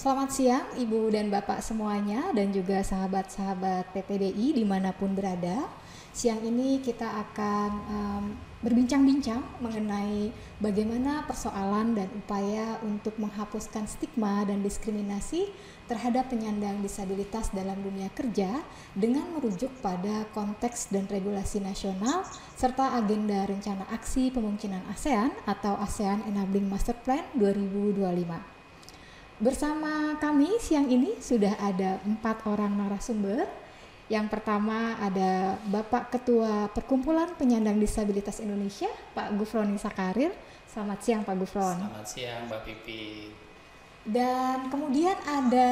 Selamat siang Ibu dan Bapak semuanya dan juga sahabat-sahabat PPDI dimanapun berada. Siang ini kita akan berbincang-bincang mengenai bagaimana persoalan dan upaya untuk menghapuskan stigma dan diskriminasi terhadap penyandang disabilitas dalam dunia kerja dengan merujuk pada konteks dan regulasi nasional serta agenda rencana aksi pemungkinan ASEAN atau ASEAN Enabling Master Plan 2025. Bersama kami siang ini sudah ada 4 orang narasumber. Yang pertama ada Bapak Ketua Perkumpulan Penyandang Disabilitas Indonesia, Pak Gufroni Sakarir. Selamat siang Pak Gufron. Selamat siang Mbak Pipi. Dan kemudian ada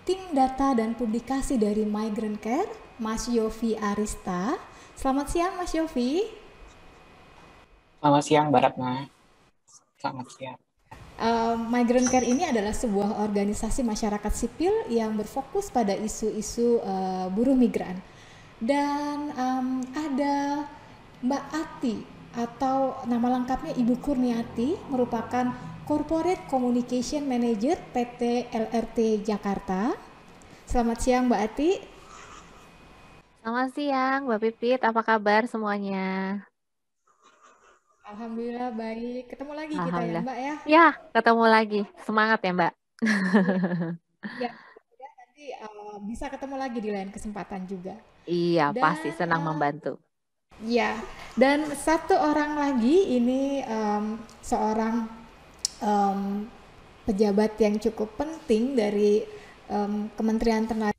tim data dan publikasi dari Migrant Care, Mas Yofi Arista. Selamat siang Mas Yofi. Selamat siang Mbak Ratna. Selamat siang. Migrant Care ini adalah sebuah organisasi masyarakat sipil yang berfokus pada isu-isu buruh migran. Dan ada Mbak Ati atau nama lengkapnya Ibu Kurniati, merupakan Corporate Communication Manager PT LRT Jakarta. Selamat siang Mbak Ati. Selamat siang Mbak Pipit, apa kabar semuanya? Alhamdulillah baik. Ketemu lagi kita ya Alhamdulillah. Mbak ya. Ya, ketemu lagi. Semangat ya Mbak. Ya, mudah-mudahan nanti bisa ketemu lagi di lain kesempatan juga. Iya, pasti Dan senang membantu. ya, dan satu orang lagi ini seorang pejabat yang cukup penting dari Kementerian Tenaga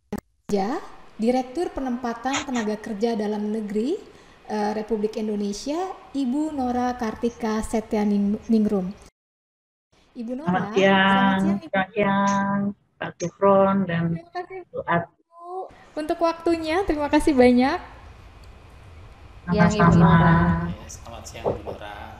Kerja, Direktur Penempatan Tenaga Kerja Dalam Negeri Republik Indonesia, Ibu Nora Kartika Setyaningrum. Ibu Nora, selamat siang Pak Gufron dan terima kasih Bu At. Bu untuk waktunya, terima kasih banyak. Yang Ibu Nora. Selamat siang Bu Nora.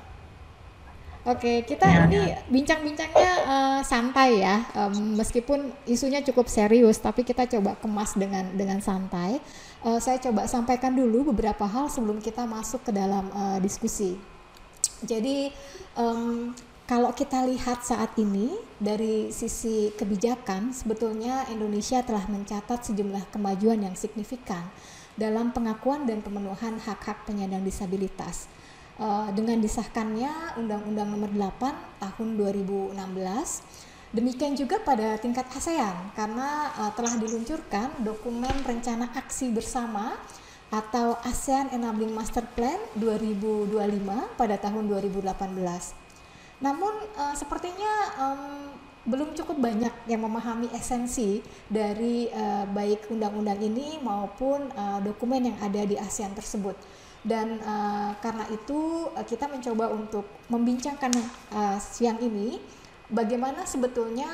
Oke, kita ini bincang-bincangnya santai ya, meskipun isunya cukup serius, tapi kita coba kemas dengan santai. Saya coba sampaikan dulu beberapa hal sebelum kita masuk ke dalam diskusi. Jadi kalau kita lihat saat ini dari sisi kebijakan, sebetulnya Indonesia telah mencatat sejumlah kemajuan yang signifikan dalam pengakuan dan pemenuhan hak-hak penyandang disabilitas. Dengan disahkannya Undang-Undang Nomor 8 Tahun 2016. Demikian juga pada tingkat ASEAN karena telah diluncurkan dokumen rencana aksi bersama atau ASEAN Enabling Master Plan 2025 pada tahun 2018. Namun sepertinya belum cukup banyak yang memahami esensi dari baik undang-undang ini maupun dokumen yang ada di ASEAN tersebut. Dan karena itu kita mencoba untuk membincangkan siang ini bagaimana sebetulnya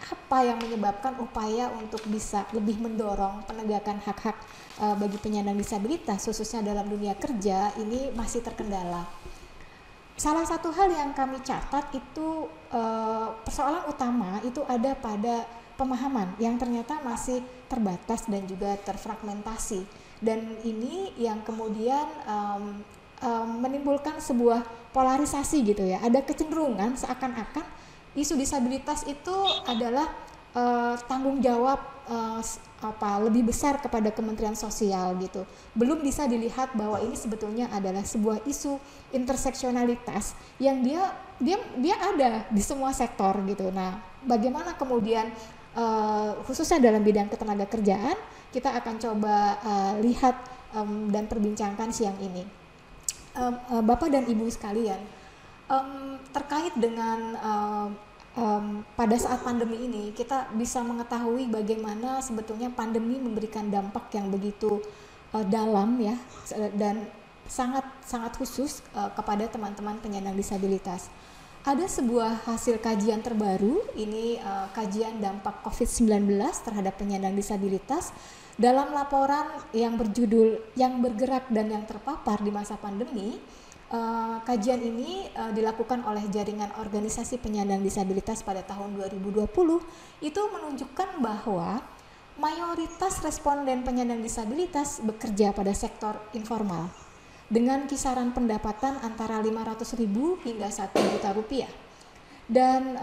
apa yang menyebabkan upaya untuk bisa lebih mendorong penegakan hak-hak bagi penyandang disabilitas khususnya dalam dunia kerja ini masih terkendala. Salah satu hal yang kami catat itu persoalan utama itu ada pada pemahaman yang ternyata masih terbatas dan juga terfragmentasi. Dan ini yang kemudian menimbulkan sebuah polarisasi gitu ya. Ada kecenderungan seakan-akan isu disabilitas itu adalah tanggung jawab lebih besar kepada Kementerian Sosial gitu. Belum bisa dilihat bahwa ini sebetulnya adalah sebuah isu interseksionalitas yang dia ada di semua sektor gitu. Nah, bagaimana kemudian khususnya dalam bidang ketenaga kerjaan kita akan coba lihat dan perbincangkan siang ini. Bapak dan Ibu sekalian, terkait dengan pada saat pandemi ini kita bisa mengetahui bagaimana sebetulnya pandemi memberikan dampak yang begitu dalam ya dan sangat khusus kepada teman-teman penyandang disabilitas. Ada sebuah hasil kajian terbaru, ini kajian dampak COVID-19 terhadap penyandang disabilitas dalam laporan yang berjudul Yang Bergerak dan Yang Terpapar di Masa Pandemi. Kajian ini dilakukan oleh Jaringan Organisasi Penyandang Disabilitas pada tahun 2020, itu menunjukkan bahwa mayoritas responden penyandang disabilitas bekerja pada sektor informal dengan kisaran pendapatan antara 500.000 hingga 1 juta rupiah. Dan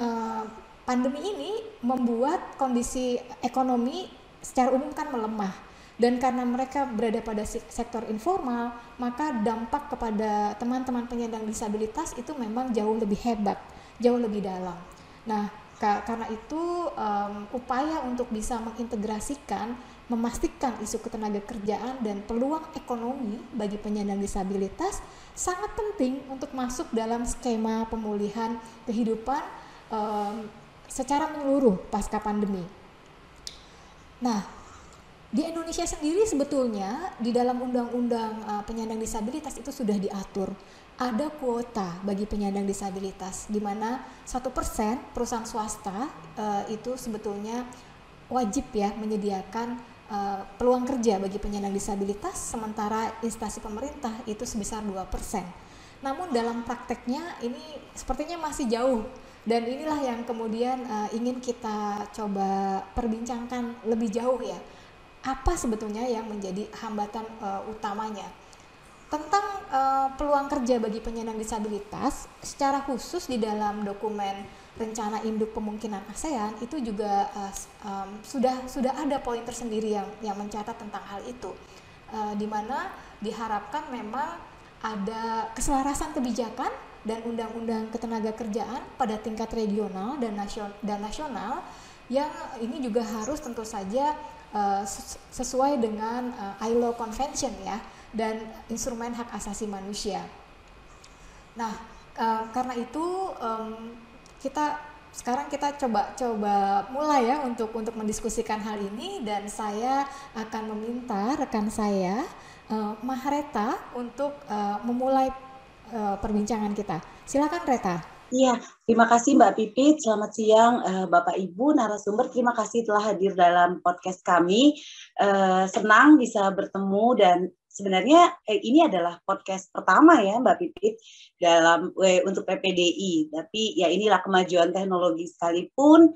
pandemi ini membuat kondisi ekonomi secara umum kan melemah, dan karena mereka berada pada sektor informal, maka dampak kepada teman-teman penyandang disabilitas itu memang jauh lebih hebat, jauh lebih dalam. Nah, karena itu upaya untuk bisa mengintegrasikan, memastikan isu ketenagakerjaan dan peluang ekonomi bagi penyandang disabilitas sangat penting untuk masuk dalam skema pemulihan kehidupan secara menyeluruh pasca pandemi. Nah, di Indonesia sendiri sebetulnya di dalam undang-undang penyandang disabilitas itu sudah diatur ada kuota bagi penyandang disabilitas, di mana 1% perusahaan swasta itu sebetulnya wajib ya menyediakan peluang kerja bagi penyandang disabilitas, sementara instansi pemerintah itu sebesar 2%. Namun dalam prakteknya ini sepertinya masih jauh, dan inilah yang kemudian ingin kita coba perbincangkan lebih jauh ya. Apa sebetulnya yang menjadi hambatan utamanya? Tentang peluang kerja bagi penyandang disabilitas, secara khusus di dalam dokumen rencana induk pemungkinan ASEAN itu juga sudah ada poin tersendiri yang mencatat tentang hal itu, di mana diharapkan memang ada keselarasan kebijakan dan undang-undang ketenagakerjaan pada tingkat regional dan nasional, yang ini juga harus tentu saja sesuai dengan ILO Convention ya, dan instrumen hak asasi manusia. Nah, karena itu sekarang kita coba mulai ya untuk mendiskusikan hal ini, dan saya akan meminta rekan saya Mahreta untuk memulai perbincangan kita. Silakan Reta. Iya, terima kasih Mbak Pipit. Selamat siang Bapak Ibu narasumber. Terima kasih telah hadir dalam podcast kami. Senang bisa bertemu, dan sebenarnya ini adalah podcast pertama ya Mbak Pipit untuk PPDI. Tapi ya inilah kemajuan teknologi, sekalipun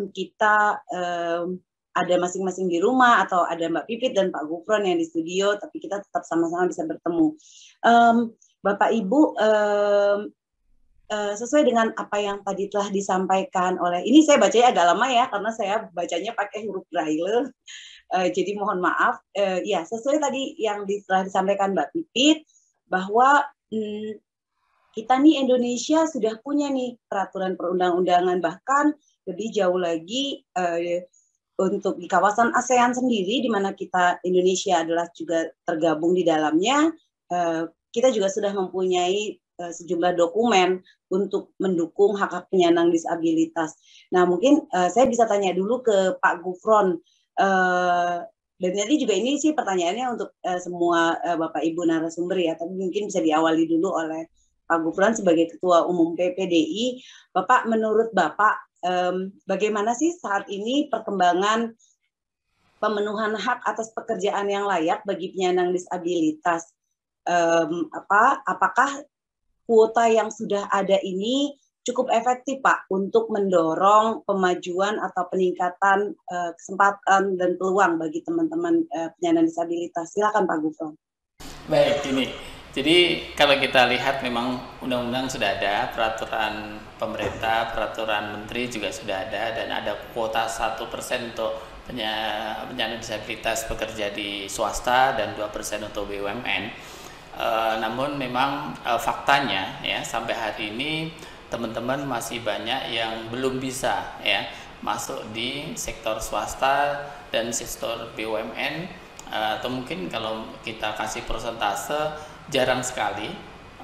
kita ada masing-masing di rumah, atau ada Mbak Pipit dan Pak Gufron yang di studio, tapi kita tetap sama-sama bisa bertemu. Bapak Ibu, sesuai dengan apa yang tadi telah disampaikan oleh, ini saya bacanya agak lama ya, karena saya bacanya pakai huruf braille, jadi mohon maaf. Ya, sesuai tadi yang telah disampaikan Mbak Pipit, bahwa kita nih Indonesia sudah punya nih peraturan perundang-undangan, bahkan lebih jauh lagi untuk di kawasan ASEAN sendiri, di mana kita Indonesia adalah juga tergabung di dalamnya, kita juga sudah mempunyai sejumlah dokumen untuk mendukung hak-hak penyandang disabilitas. Nah, mungkin saya bisa tanya dulu ke Pak Gufron, dan nanti juga ini sih pertanyaannya untuk semua Bapak Ibu narasumber ya, tapi mungkin bisa diawali dulu oleh Pak Gufron sebagai Ketua Umum PPDI. Bapak, menurut Bapak, bagaimana sih saat ini perkembangan pemenuhan hak atas pekerjaan yang layak bagi penyandang disabilitas? Apakah kuota yang sudah ada ini cukup efektif Pak untuk mendorong pemajuan atau peningkatan kesempatan dan peluang bagi teman-teman penyandang disabilitas? Silakan Pak Gufron. Baik, ini. Jadi kalau kita lihat memang undang-undang sudah ada, peraturan pemerintah, peraturan menteri juga sudah ada, dan ada kuota 1% untuk penyandang disabilitas bekerja di swasta dan 2% untuk BUMN. Namun memang faktanya ya, sampai hari ini teman-teman masih banyak yang belum bisa ya masuk di sektor swasta dan sektor BUMN, atau mungkin kalau kita kasih persentase, jarang sekali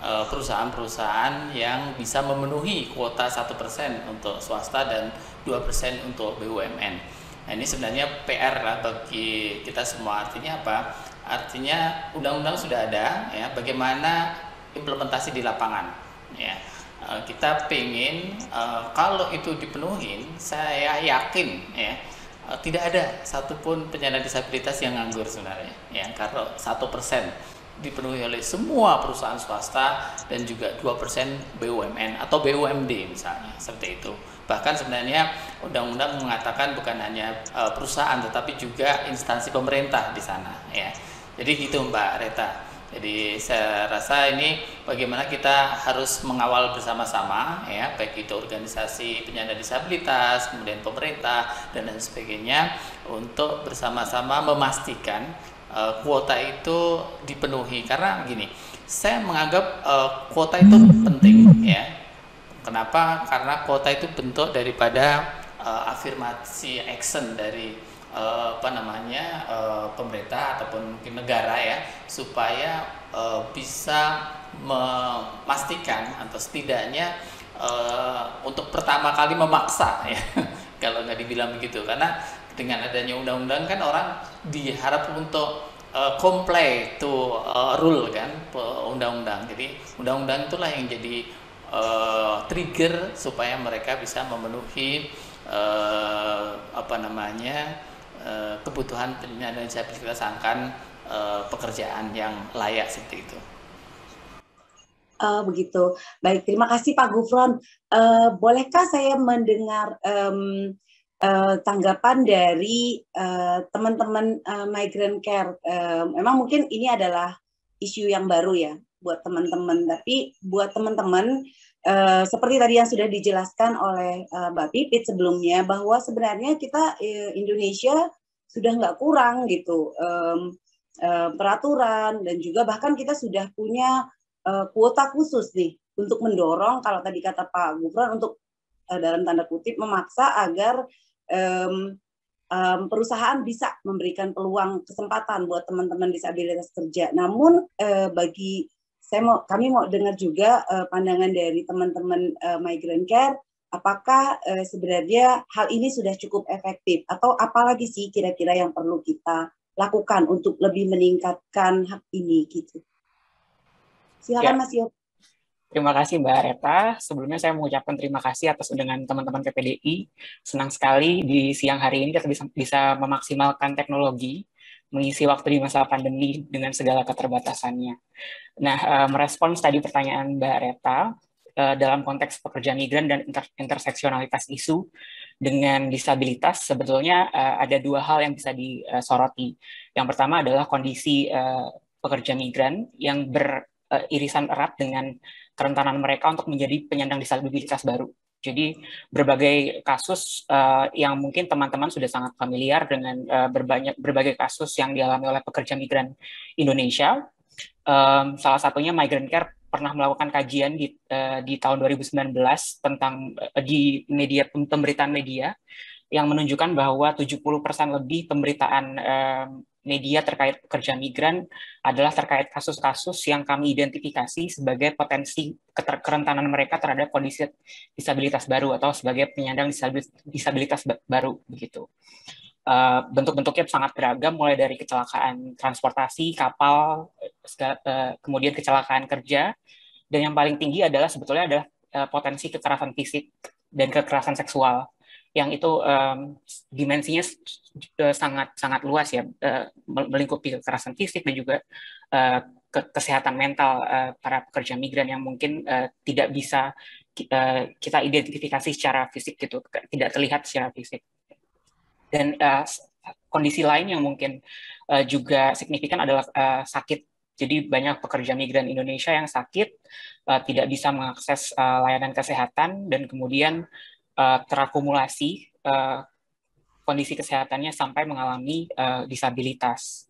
perusahaan-perusahaan yang bisa memenuhi kuota 1% untuk swasta dan 2% untuk BUMN. Nah, ini sebenarnya PR lah bagi kita semua. Artinya apa? Artinya undang-undang sudah ada ya, bagaimana implementasi di lapangan ya. Kita pengen kalau itu dipenuhi, saya yakin ya tidak ada satupun penyandang disabilitas yang nganggur sebenarnya ya, kalau 1% dipenuhi oleh semua perusahaan swasta dan juga 2% BUMN atau BUMD misalnya, seperti itu. Bahkan sebenarnya undang-undang mengatakan bukan hanya perusahaan tetapi juga instansi pemerintah di sana ya. Jadi gitu Mbak Reta. Jadi saya rasa ini bagaimana kita harus mengawal bersama-sama ya, baik itu organisasi penyandang disabilitas, kemudian pemerintah dan lain sebagainya, untuk bersama-sama memastikan kuota itu dipenuhi. Karena gini, saya menganggap kuota itu penting ya. Kenapa? Karena kuota itu bentuk daripada afirmasi action dari pemerintah ataupun mungkin negara ya, supaya bisa memastikan atau setidaknya untuk pertama kali memaksa ya kalau nggak dibilang begitu, karena dengan adanya undang-undang kan orang diharap untuk comply to rule kan, undang-undang. Jadi undang-undang itulah yang jadi trigger supaya mereka bisa memenuhi kebutuhan penyandang disabilitas akan pekerjaan yang layak seperti itu. Begitu. Baik, terima kasih Pak Gufron. Bolehkah saya mendengar tanggapan dari teman-teman migrant care? Memang mungkin ini adalah isu yang baru ya buat teman-teman, tapi buat teman-teman seperti tadi yang sudah dijelaskan oleh Mbak Pipit sebelumnya, bahwa sebenarnya kita Indonesia sudah nggak kurang gitu peraturan, dan juga bahkan kita sudah punya kuota khusus nih untuk mendorong, kalau tadi kata Pak Gufron, untuk dalam tanda kutip memaksa agar perusahaan bisa memberikan peluang kesempatan buat teman-teman disabilitas kerja. Namun kami mau dengar juga pandangan dari teman-teman migrant care, apakah sebenarnya hal ini sudah cukup efektif, atau apalagi sih kira-kira yang perlu kita lakukan untuk lebih meningkatkan hak ini gitu. Silakan Mas Yo. Terima kasih Mbak Reta. Sebelumnya saya mengucapkan terima kasih atas undangan teman-teman PPDI. Senang sekali di siang hari ini kita bisa memaksimalkan teknologi, mengisi waktu di masa pandemi dengan segala keterbatasannya. Nah, merespons tadi pertanyaan Mbak Reta, dalam konteks pekerja migran dan interseksionalitas isu dengan disabilitas, sebetulnya ada dua hal yang bisa disoroti. Yang pertama adalah kondisi pekerja migran yang beririsan erat dengan kerentanan mereka untuk menjadi penyandang disabilitas baru. Jadi berbagai kasus yang mungkin teman-teman sudah sangat familiar dengan berbagai kasus yang dialami oleh pekerja migran Indonesia. Salah satunya Migrant Care pernah melakukan kajian di tahun 2019 tentang di pemberitaan media yang menunjukkan bahwa 70% lebih pemberitaan media terkait pekerja migran adalah terkait kasus-kasus yang kami identifikasi sebagai potensi kerentanan mereka terhadap kondisi disabilitas baru atau sebagai penyandang disabilitas baru begitu. Bentuk-bentuknya sangat beragam, mulai dari kecelakaan transportasi, kapal, kemudian kecelakaan kerja, dan yang paling tinggi adalah sebetulnya adalah potensi kekerasan fisik dan kekerasan seksual, yang itu dimensinya sangat luas ya, melingkupi kekerasan fisik dan juga kesehatan mental para pekerja migran yang mungkin tidak bisa kita identifikasi secara fisik gitu, tidak terlihat secara fisik. Dan kondisi lain yang mungkin juga signifikan adalah sakit. Jadi banyak pekerja migran Indonesia yang sakit, tidak bisa mengakses layanan kesehatan, dan kemudian terakumulasi kondisi kesehatannya sampai mengalami disabilitas.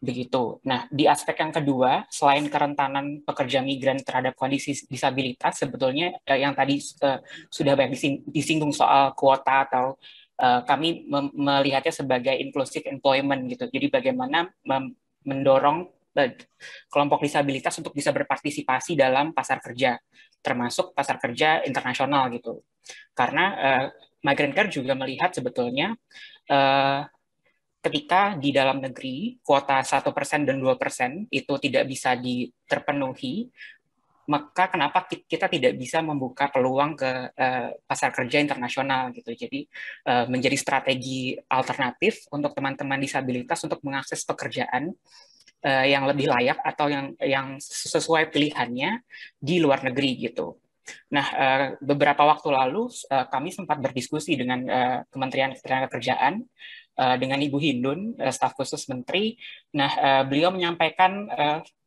Begitu. Nah, di aspek yang kedua, selain kerentanan pekerja migran terhadap kondisi disabilitas, sebetulnya yang tadi sudah banyak disinggung soal kuota, atau kami melihatnya sebagai inclusive employment gitu. Jadi bagaimana mendorong kelompok disabilitas untuk bisa berpartisipasi dalam pasar kerja, termasuk pasar kerja internasional gitu. Karena Migrant Care juga melihat sebetulnya ketika di dalam negeri kuota 1% dan 2% itu tidak bisa terpenuhi, maka kenapa kita tidak bisa membuka peluang ke pasar kerja internasional gitu. Jadi menjadi strategi alternatif untuk teman-teman disabilitas untuk mengakses pekerjaan yang lebih layak atau yang sesuai pilihannya di luar negeri gitu. Nah, beberapa waktu lalu kami sempat berdiskusi dengan Kementerian Ketenagakerjaan dengan Ibu Hindun, staf khusus Menteri. Nah, beliau menyampaikan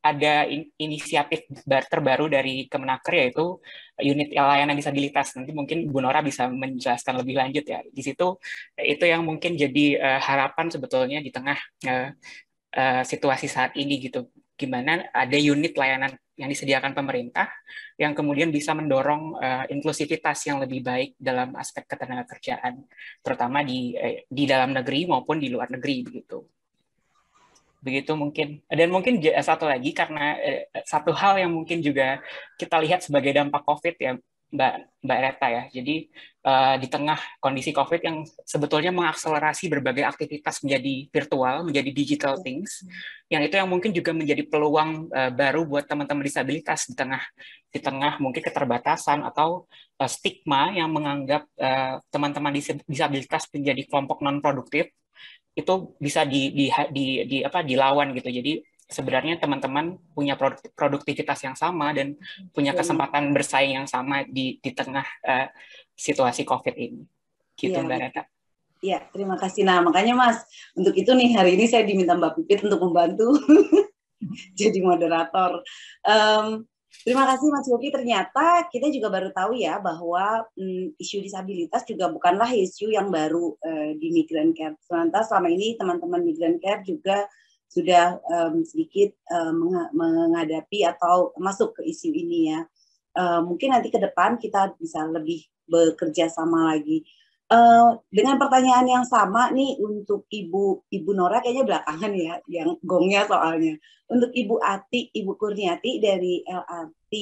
ada inisiatif terbaru dari Kemenaker, yaitu unit layanan disabilitas. Nanti mungkin Bu Nora bisa menjelaskan lebih lanjut ya. Di situ itu yang mungkin jadi harapan sebetulnya di tengah situasi saat ini gitu. Gimana ada unit layanan yang disediakan pemerintah yang kemudian bisa mendorong inklusivitas yang lebih baik dalam aspek ketenagakerjaan, terutama di dalam negeri maupun di luar negeri begitu. Begitu mungkin. Dan mungkin satu lagi, karena satu hal yang mungkin juga kita lihat sebagai dampak COVID ya, Mbak Reta ya. Jadi di tengah kondisi COVID yang sebetulnya mengakselerasi berbagai aktivitas menjadi virtual, menjadi digital things, yang itu yang mungkin juga menjadi peluang baru buat teman-teman disabilitas di tengah mungkin keterbatasan atau stigma yang menganggap teman-teman disabilitas menjadi kelompok non produktif, itu bisa dilawan gitu. Jadi sebenarnya teman-teman punya produktivitas yang sama dan punya kesempatan bersaing yang sama di tengah situasi COVID ini. Gitu, Mbak Reta. Iya, terima kasih. Nah, makanya Mas, untuk itu nih hari ini saya diminta Mbak Pipit untuk membantu jadi moderator. Terima kasih Mas Yogi. Ternyata kita juga baru tahu ya bahwa isu disabilitas juga bukanlah isu yang baru di Migrant Care. Ternyata selama ini teman-teman Migrant Care juga sudah sedikit menghadapi atau masuk ke isu ini ya. Mungkin nanti ke depan kita bisa lebih bekerja sama lagi. Dengan pertanyaan yang sama nih untuk Ibu Nora, kayaknya belakangan ya yang gongnya soalnya. Untuk Ibu Kurniati dari LRT,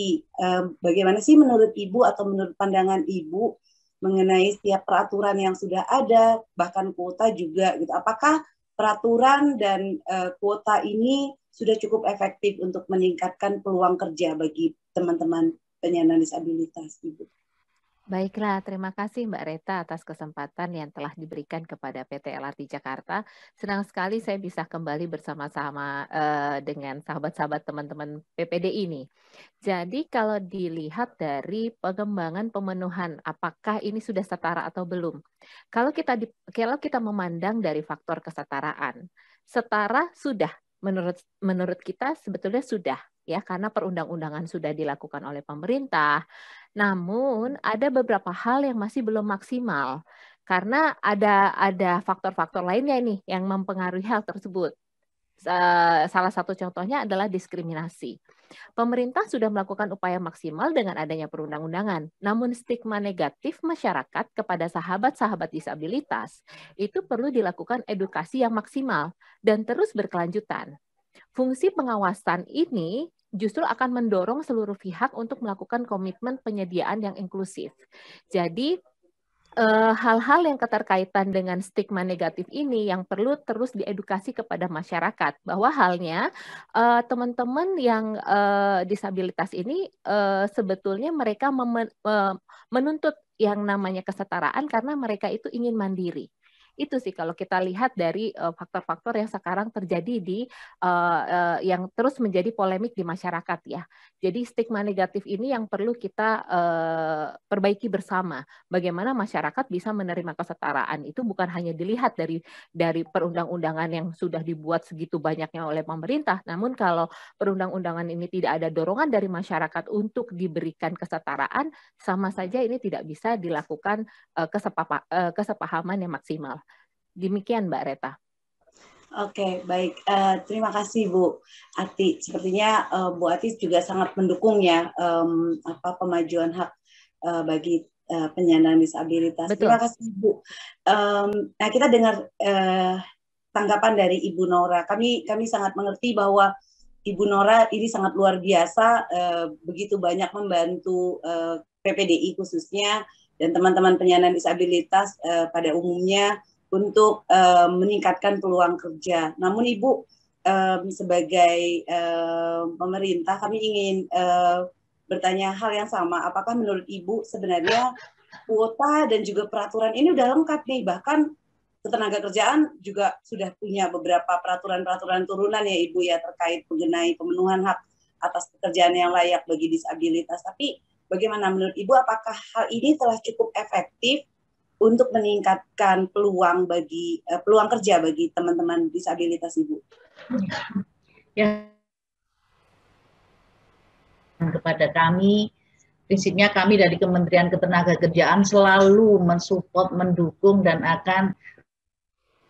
bagaimana sih menurut Ibu atau menurut pandangan Ibu mengenai setiap peraturan yang sudah ada, bahkan kuota juga gitu. Apakah peraturan dan kuota ini sudah cukup efektif untuk meningkatkan peluang kerja bagi teman-teman penyandang disabilitas, Ibu? Baiklah, terima kasih Mbak Reta atas kesempatan yang telah diberikan kepada PT LRT Jakarta. Senang sekali saya bisa kembali bersama-sama dengan sahabat-sahabat teman-teman PPD ini. Jadi kalau dilihat dari pengembangan pemenuhan, apakah ini sudah setara atau belum? Kalau kita memandang dari faktor kesetaraan, setara sudah. Menurut kita sebetulnya sudah ya, karena perundang-undangan sudah dilakukan oleh pemerintah. Namun ada beberapa hal yang masih belum maksimal karena ada faktor-faktor lainnya nih yang mempengaruhi hal tersebut. Salah satu contohnya adalah diskriminasi. Pemerintah sudah melakukan upaya maksimal dengan adanya perundang-undangan, namun stigma negatif masyarakat kepada sahabat-sahabat disabilitas itu perlu dilakukan edukasi yang maksimal dan terus berkelanjutan. Fungsi pengawasan ini justru akan mendorong seluruh pihak untuk melakukan komitmen penyediaan yang inklusif. Jadi hal-hal yang keterkaitan dengan stigma negatif ini yang perlu terus diedukasi kepada masyarakat, bahwa halnya teman-teman yang disabilitas ini sebetulnya mereka menuntut yang namanya kesetaraan karena mereka itu ingin mandiri. Itu sih kalau kita lihat dari faktor-faktor yang sekarang terjadi yang terus menjadi polemik di masyarakat ya. Jadi stigma negatif ini yang perlu kita perbaiki bersama. Bagaimana masyarakat bisa menerima kesetaraan itu bukan hanya dilihat dari perundang-undangan yang sudah dibuat segitu banyaknya oleh pemerintah, namun kalau perundang-undangan ini tidak ada dorongan dari masyarakat untuk diberikan kesetaraan, sama saja ini tidak bisa dilakukan kesepahaman yang maksimal. Demikian Mbak Reta. Oke, baik. Terima kasih Bu Ati. Sepertinya Bu Ati juga sangat mendukung ya pemajuan hak bagi penyandang disabilitas. Betul. Terima kasih Bu. Nah kita dengar tanggapan dari Ibu Nora. Kami sangat mengerti bahwa Ibu Nora ini sangat luar biasa, begitu banyak membantu PPDI khususnya dan teman-teman penyandang disabilitas pada umumnya untuk meningkatkan peluang kerja. Namun Ibu sebagai pemerintah kami ingin bertanya hal yang sama. Apakah menurut Ibu sebenarnya kuota dan juga peraturan ini udah lengkap nih? Bahkan Ketenagakerjaan juga sudah punya beberapa peraturan-peraturan turunan ya Ibu ya terkait mengenai pemenuhan hak atas pekerjaan yang layak bagi disabilitas. Tapi Bagaimana menurut Ibu, apakah hal ini telah cukup efektif untuk meningkatkan peluang kerja bagi teman-teman disabilitas Ibu? Ya, kepada kami, prinsipnya kami dari Kementerian Ketenagakerjaan selalu mensupport, mendukung, dan akan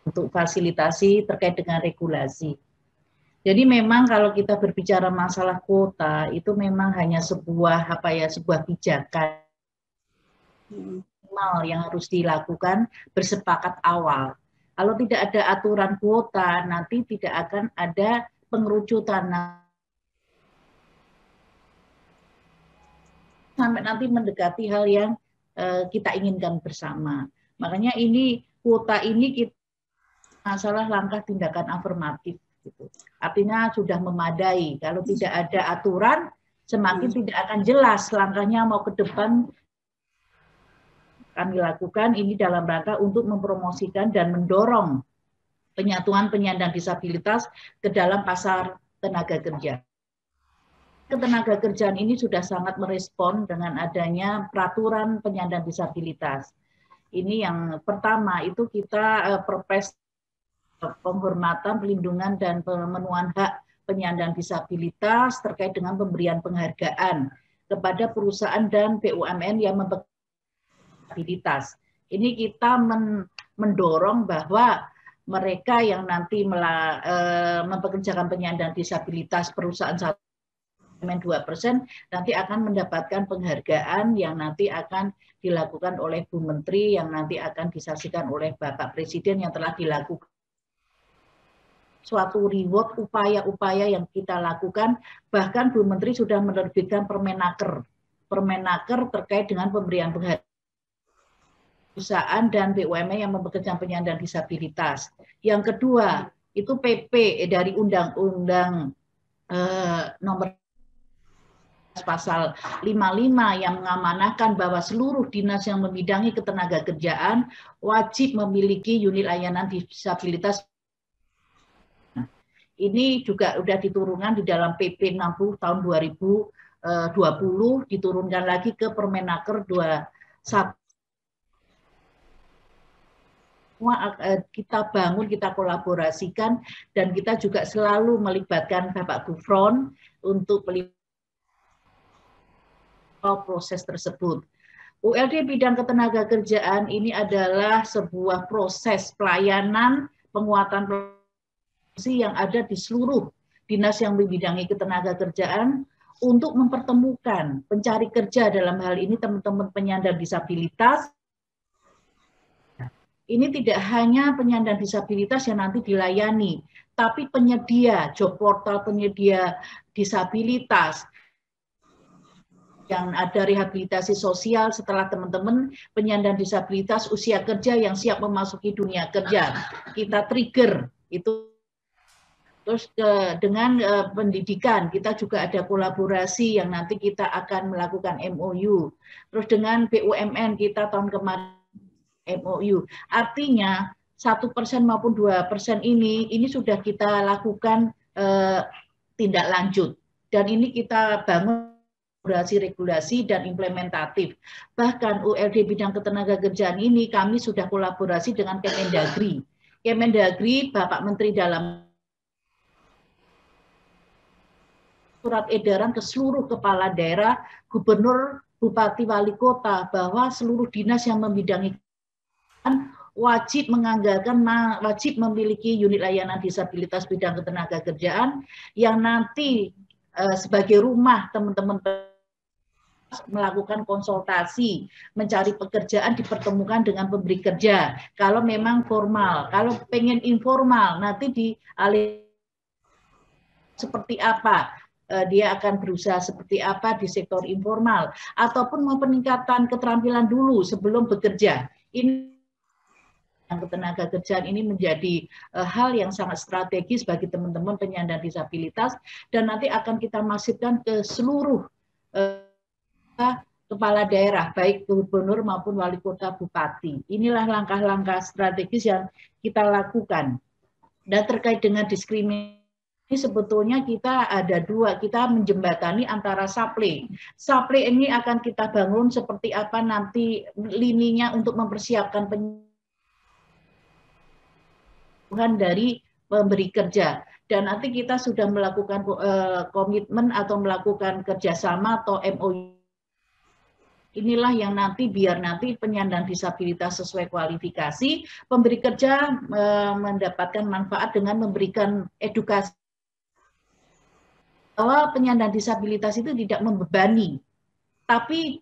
untuk fasilitasi terkait dengan regulasi. Jadi memang kalau kita berbicara masalah kuota itu memang hanya sebuah sebuah pijakan minimal yang harus dilakukan bersepakat awal. Kalau tidak ada aturan kuota, nanti tidak akan ada pengerucutan sampai nanti mendekati hal yang kita inginkan bersama. Makanya ini kuota ini kita masalah langkah tindakan afirmatif. Gitu. Artinya sudah memadai. Kalau tidak ada aturan, semakin tidak akan jelas langkahnya mau ke depan. Kami lakukan ini dalam rangka untuk mempromosikan dan mendorong penyatuan penyandang disabilitas ke dalam pasar tenaga kerja. Ketenagakerjaan ini sudah sangat merespon dengan adanya peraturan penyandang disabilitas. Ini yang pertama, itu kita Perpres penghormatan, pelindungan, dan pemenuhan hak penyandang disabilitas terkait dengan pemberian penghargaan kepada perusahaan dan BUMN yang mempekerjakan disabilitas. Ini kita mendorong bahwa mereka yang nanti mempekerjakan penyandang disabilitas perusahaan 2% nanti akan mendapatkan penghargaan yang nanti akan dilakukan oleh Bu Menteri, yang nanti akan disaksikan oleh Bapak Presiden, yang telah dilakukan suatu reward upaya-upaya yang kita lakukan. Bahkan Bu Menteri sudah menerbitkan Permenaker terkait dengan pemberian penghargaan perusahaan dan BUMN yang mempekerjakan penyandang disabilitas. Yang kedua, itu PP dari Undang-Undang nomor pasal 55 yang mengamanahkan bahwa seluruh dinas yang membidangi ketenagakerjaan wajib memiliki unit layanan disabilitas. Ini juga sudah diturunkan di dalam PP 60 tahun 2020, diturunkan lagi ke Permenaker 21. Kita bangun, kita kolaborasikan, dan kita juga selalu melibatkan Bapak Gufron untuk proses tersebut. ULD bidang ketenagakerjaan ini adalah sebuah proses pelayanan penguatan yang ada di seluruh dinas yang membidangi ketenagakerjaan untuk mempertemukan pencari kerja, dalam hal ini teman-teman penyandang disabilitas. Ini tidak hanya penyandang disabilitas yang nanti dilayani, tapi penyedia job portal, penyedia disabilitas, yang ada rehabilitasi sosial setelah teman-teman penyandang disabilitas usia kerja yang siap memasuki dunia kerja. Kita trigger itu. Terus dengan pendidikan, kita juga ada kolaborasi yang nanti kita akan melakukan MOU. Terus dengan BUMN kita tahun kemarin MOU. Artinya 1% maupun 2% ini sudah kita lakukan tindak lanjut. Dan ini kita bangun regulasi dan implementatif. Bahkan ULD bidang ketenagakerjaan ini kami sudah kolaborasi dengan Kemendagri. Kemendagri, Bapak Menteri dalam surat edaran ke seluruh kepala daerah, gubernur, bupati, wali kota, bahwa seluruh dinas yang membidangi wajib menganggarkan, wajib memiliki unit layanan disabilitas bidang ketenagakerjaan yang nanti sebagai rumah teman-teman melakukan konsultasi, mencari pekerjaan, dipertemukan dengan pemberi kerja. Kalau memang formal, kalau pengen informal, nanti dialih seperti apa. Dia akan berusaha seperti apa di sektor informal, ataupun mau peningkatan keterampilan dulu sebelum bekerja. Ini ketenagakerjaan ini menjadi hal yang sangat strategis bagi teman-teman penyandang disabilitas, dan nanti akan kita masifkan ke seluruh kepala daerah, baik gubernur maupun wali kota, bupati. Inilah langkah-langkah strategis yang kita lakukan. Dan terkait dengan diskriminasi Ini sebetulnya kita ada dua, kita menjembatani antara supply. Supply ini akan kita bangun seperti apa nanti lininya untuk mempersiapkan penyuluhan dari pemberi kerja. Dan nanti kita sudah melakukan komitmen atau melakukan kerjasama atau MOU. Inilah yang nanti biar nanti penyandang disabilitas sesuai kualifikasi, pemberi kerja mendapatkan manfaat dengan memberikan edukasi bahwa penyandang disabilitas itu tidak membebani, tapi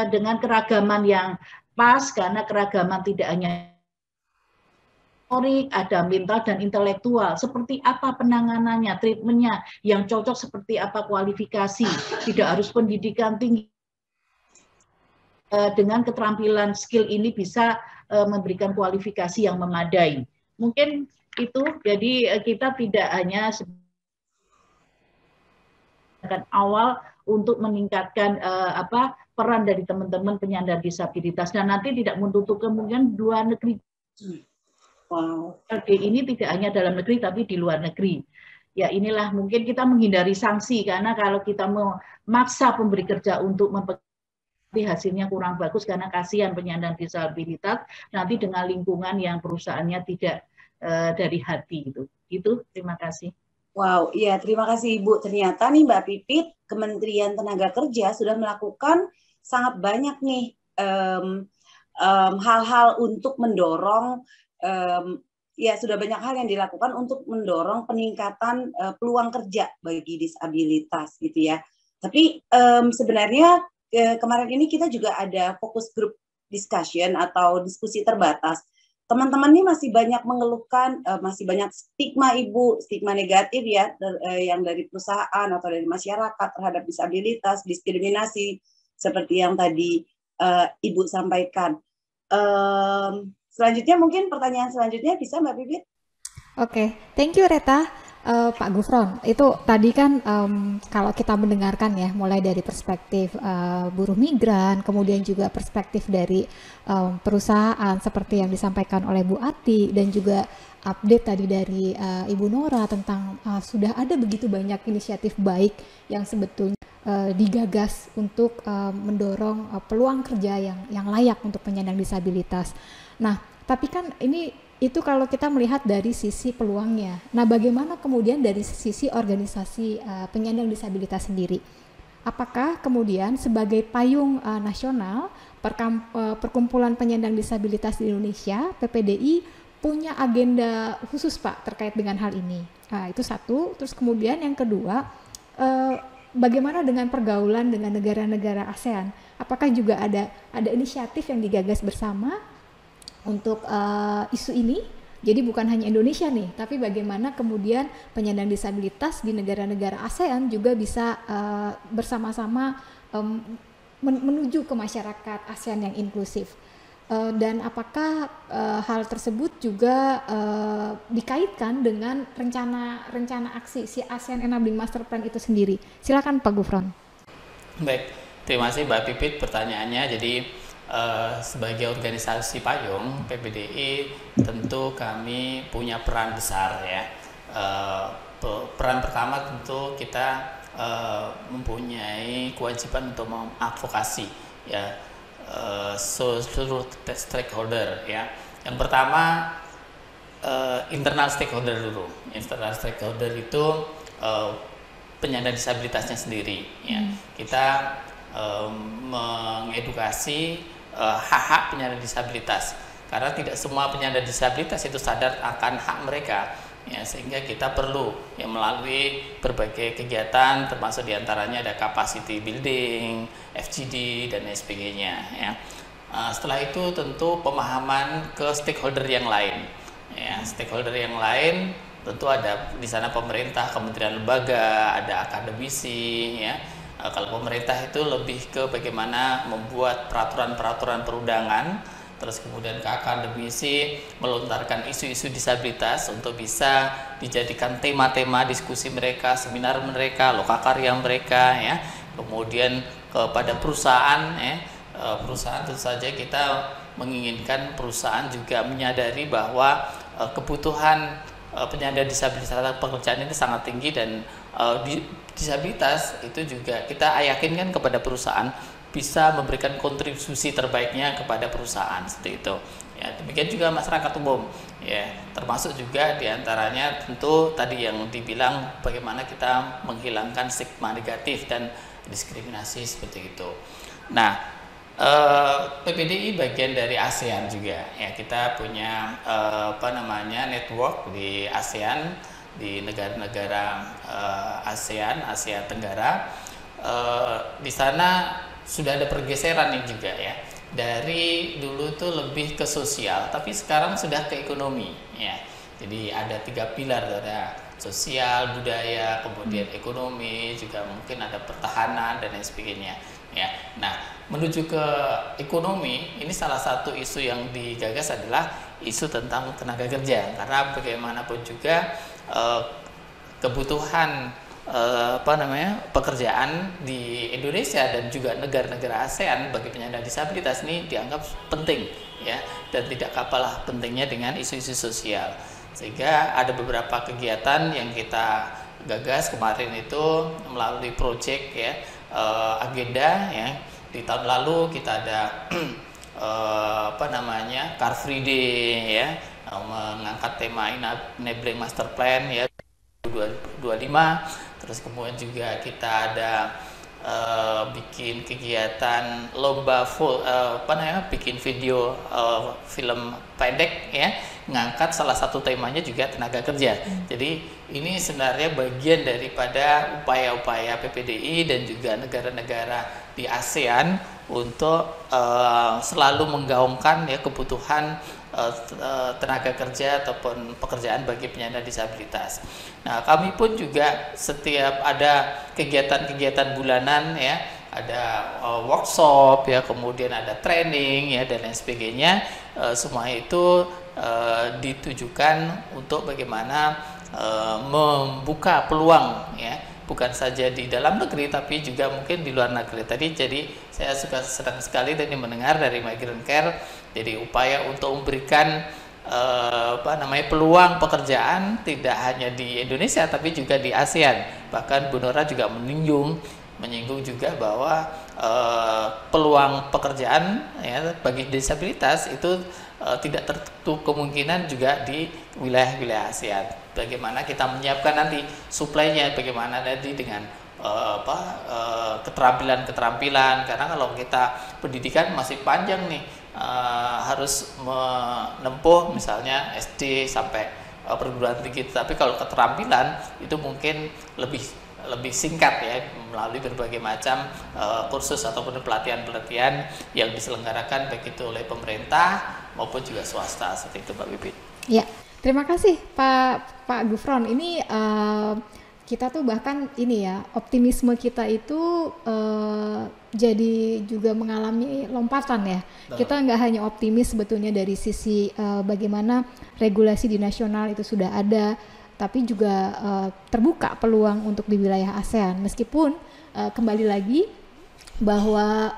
dengan keragaman yang pas, karena keragaman tidak hanya motorik, ada mental dan intelektual. Seperti apa penanganannya, treatmentnya, yang cocok seperti apa kualifikasi, tidak harus pendidikan tinggi. Dengan keterampilan skill ini bisa memberikan kualifikasi yang memadai. Mungkin itu, jadi kita tidak hanya awal untuk meningkatkan peran dari teman-teman penyandang disabilitas, dan nanti tidak menutup kemungkinan luar negeri. Wow. Ini tidak hanya dalam negeri tapi di luar negeri. Ya inilah mungkin kita menghindari sanksi, karena kalau kita memaksa pemberi kerja untuk hasilnya kurang bagus karena kasihan penyandang disabilitas, nanti dengan lingkungan yang perusahaannya tidak dari hati gitu. Itu terima kasih. Wow, iya terima kasih Ibu. Ternyata nih Mbak Pipit, Kementerian Tenaga Kerja sudah melakukan sangat banyak nih hal-hal untuk mendorong, ya sudah banyak hal yang dilakukan untuk mendorong peningkatan peluang kerja bagi disabilitas gitu ya. Tapi sebenarnya kemarin ini kita juga ada fokus group discussion atau diskusi terbatas. Teman-teman ini masih banyak mengeluhkan, masih banyak stigma Ibu, stigma negatif ya, yang dari perusahaan atau dari masyarakat terhadap disabilitas, diskriminasi, seperti yang tadi Ibu sampaikan. Selanjutnya mungkin pertanyaan selanjutnya bisa Mbak Pipit? Oke, thank you Reta. Pak Gufron, itu tadi kan kalau kita mendengarkan ya, mulai dari perspektif buruh migran, kemudian juga perspektif dari perusahaan seperti yang disampaikan oleh Bu Ati, dan juga update tadi dari Ibu Nora tentang sudah ada begitu banyak inisiatif baik yang sebetulnya digagas untuk mendorong peluang kerja yang layak untuk penyandang disabilitas. Nah, tapi kan itu kalau kita melihat dari sisi peluangnya. Nah, bagaimana kemudian dari sisi organisasi penyandang disabilitas sendiri? Apakah kemudian sebagai payung nasional Perkumpulan Penyandang Disabilitas di Indonesia, PPDI, punya agenda khusus Pak terkait dengan hal ini? Nah, itu satu. Terus kemudian yang kedua, bagaimana dengan pergaulan dengan negara-negara ASEAN? Apakah juga ada inisiatif yang digagas bersama untuk isu ini? Jadi bukan hanya Indonesia nih, tapi bagaimana kemudian penyandang disabilitas di negara-negara ASEAN juga bisa bersama-sama menuju ke masyarakat ASEAN yang inklusif. Dan apakah hal tersebut juga dikaitkan dengan rencana aksi si ASEAN Enabling Master Plan itu sendiri? Silakan Pak Gufron. Baik, terima kasih Mbak Pipit pertanyaannya. Jadi sebagai organisasi payung PPDI tentu kami punya peran besar ya. Peran pertama tentu kita mempunyai kewajiban untuk mengadvokasi ya seluruh stakeholder ya. Yang pertama internal stakeholder dulu. Internal stakeholder itu penyandang disabilitasnya sendiri ya. Kita mengedukasi hak-hak penyandang disabilitas, karena tidak semua penyandang disabilitas itu sadar akan hak mereka ya, sehingga kita perlu ya melalui berbagai kegiatan, termasuk diantaranya ada capacity building, FGD dan sebagainya ya. Setelah itu tentu pemahaman ke stakeholder yang lain ya. Stakeholder yang lain tentu ada di sana pemerintah, kementerian lembaga, ada akademisi ya. Kalau pemerintah itu lebih ke bagaimana membuat peraturan-peraturan perundangan, terus kemudian ke akademisi melontarkan isu-isu disabilitas untuk bisa dijadikan tema-tema diskusi mereka, seminar mereka, lokakarya mereka ya. Kemudian kepada perusahaan ya, perusahaan tentu saja kita menginginkan perusahaan juga menyadari bahwa kebutuhan penyandang disabilitas atau pekerjaan itu sangat tinggi, dan disabilitas itu juga kita yakinkan kepada perusahaan bisa memberikan kontribusi terbaiknya kepada perusahaan seperti itu. Ya, demikian juga masyarakat umum, ya, termasuk juga diantaranya tentu tadi yang dibilang bagaimana kita menghilangkan stigma negatif dan diskriminasi seperti itu. Nah, PPDI bagian dari ASEAN juga, ya, kita punya network di ASEAN, di negara-negara ASEAN, Asia Tenggara. Di sana sudah ada pergeseran nih juga, ya, dari dulu tuh lebih ke sosial, tapi sekarang sudah ke ekonomi, ya. Jadi ada 3 pilar, ada sosial, budaya, kemudian ekonomi, juga mungkin ada pertahanan dan lain sebagainya, ya. Nah, menuju ke ekonomi, ini salah satu isu yang digagas adalah isu tentang tenaga kerja, karena bagaimanapun juga kebutuhan pekerjaan di Indonesia dan juga negara-negara ASEAN bagi penyandang disabilitas ini dianggap penting, ya, dan tidak kalah pentingnya dengan isu-isu sosial. Sehingga ada beberapa kegiatan yang kita gagas kemarin itu melalui proyek, ya, agenda, ya. Di tahun lalu kita ada Car Free Day, ya, mengangkat tema Enabling Master Plan, ya, 2025. Terus kemudian juga kita ada bikin kegiatan lomba bikin video film pendek, ya, ngangkat salah satu temanya juga tenaga kerja. Jadi ini sebenarnya bagian daripada upaya-upaya PPDI dan juga negara-negara di ASEAN untuk selalu menggaungkan, ya, kebutuhan tenaga kerja ataupun pekerjaan bagi penyandang disabilitas. Nah, kami pun juga setiap ada kegiatan-kegiatan bulanan, ya, ada workshop, ya, kemudian ada training, ya, dan lain sebagainya. Semua itu ditujukan untuk bagaimana membuka peluang, ya, bukan saja di dalam negeri tapi juga mungkin di luar negeri. Jadi saya senang sekali tadi mendengar dari Migrant Care, jadi upaya untuk memberikan peluang pekerjaan tidak hanya di Indonesia tapi juga di ASEAN. Bahkan Bu Nora juga menyinggung juga bahwa peluang pekerjaan, ya, bagi disabilitas itu tidak tertutup kemungkinan juga di wilayah-wilayah ASEAN. Bagaimana kita menyiapkan nanti supply-nya, bagaimana nanti dengan keterampilan-keterampilan, karena kalau kita pendidikan masih panjang nih, harus menempuh misalnya SD sampai perguruan tinggi, tapi kalau keterampilan itu mungkin lebih singkat, ya, melalui berbagai macam kursus ataupun pelatihan-pelatihan yang diselenggarakan baik itu oleh pemerintah maupun juga swasta, seperti itu, Mbak Bibit. Ya, terima kasih Pak Gufron. Ini kita tuh bahkan ini, ya, optimisme kita itu jadi juga mengalami lompatan, ya. Kita nggak hanya optimis sebetulnya dari sisi bagaimana regulasi di nasional itu sudah ada, tapi juga terbuka peluang untuk di wilayah ASEAN. Meskipun kembali lagi bahwa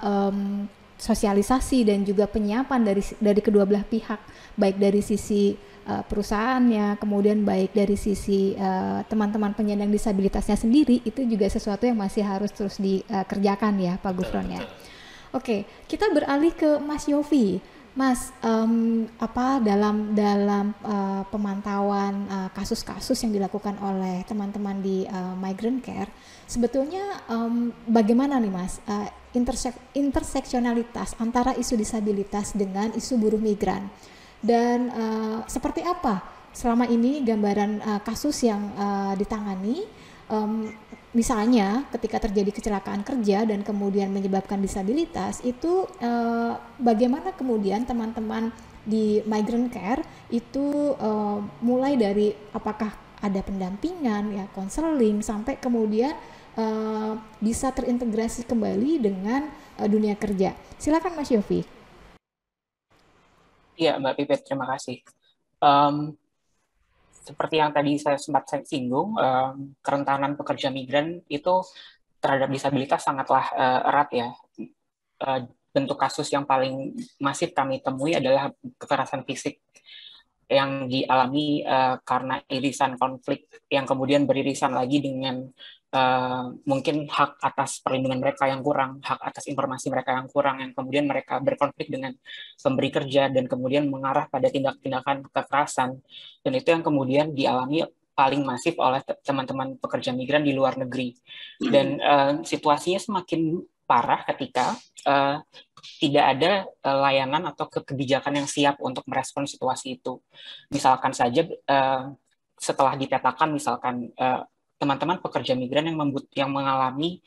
sosialisasi dan juga penyiapan dari kedua belah pihak, baik dari sisi perusahaannya, kemudian baik dari sisi teman-teman penyandang disabilitasnya sendiri, itu juga sesuatu yang masih harus terus dikerjakan, ya, Pak Gufron, ya. Oke, kita beralih ke Mas Yofi. Mas, dalam pemantauan kasus-kasus yang dilakukan oleh teman-teman di Migrant Care, sebetulnya bagaimana nih, Mas, interseksionalitas antara isu disabilitas dengan isu buruh migran, dan seperti apa selama ini gambaran kasus yang ditangani, misalnya ketika terjadi kecelakaan kerja dan kemudian menyebabkan disabilitas, itu bagaimana kemudian teman-teman di Migrant Care itu mulai dari apakah ada pendampingan, ya, konseling, sampai kemudian bisa terintegrasi kembali dengan dunia kerja. Silakan Mas Yofi. Iya, Mbak Pipit, terima kasih. Seperti yang tadi saya sempat singgung, kerentanan pekerja migran itu terhadap disabilitas sangatlah erat, ya. Bentuk kasus yang paling masif kami temui adalah kekerasan fisik. yang dialami karena irisan konflik yang kemudian beririsan lagi dengan mungkin hak atas perlindungan mereka yang kurang, hak atas informasi mereka yang kurang, yang kemudian mereka berkonflik dengan pemberi kerja dan kemudian mengarah pada tindak-tindakan kekerasan. Dan itu yang kemudian dialami paling masif oleh teman-teman pekerja migran di luar negeri. Dan situasinya semakin parah ketika tidak ada layanan atau kebijakan yang siap untuk merespon situasi itu. Misalkan saja setelah dipetakan misalkan teman-teman pekerja migran yang mengalami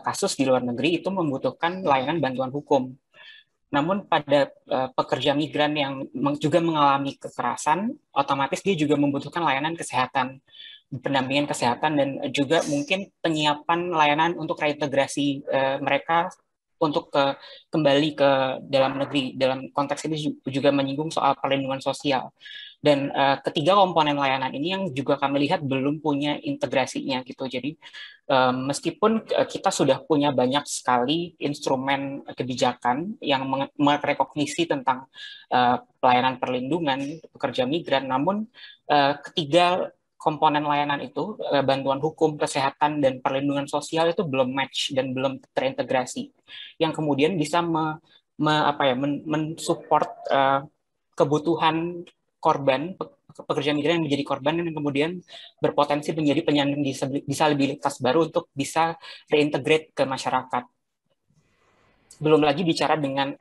kasus di luar negeri itu membutuhkan layanan bantuan hukum. Namun pada pekerja migran yang juga mengalami kekerasan, otomatis dia juga membutuhkan layanan kesehatan, pendampingan kesehatan, dan juga mungkin penyiapan layanan untuk reintegrasi mereka untuk kembali ke dalam negeri. Dalam konteks ini juga menyinggung soal perlindungan sosial. Dan ketiga komponen layanan ini yang juga kami lihat belum punya integrasinya gitu. Jadi meskipun kita sudah punya banyak sekali instrumen kebijakan yang merekognisi tentang pelayanan perlindungan pekerja migran, namun ketiga komponen layanan itu, bantuan hukum, kesehatan, dan perlindungan sosial itu belum match dan belum terintegrasi, yang kemudian bisa mensupport kebutuhan korban, pekerja migran yang menjadi korban dan kemudian berpotensi menjadi penyandang disabilitas baru untuk bisa reintegrate ke masyarakat. Belum lagi bicara dengan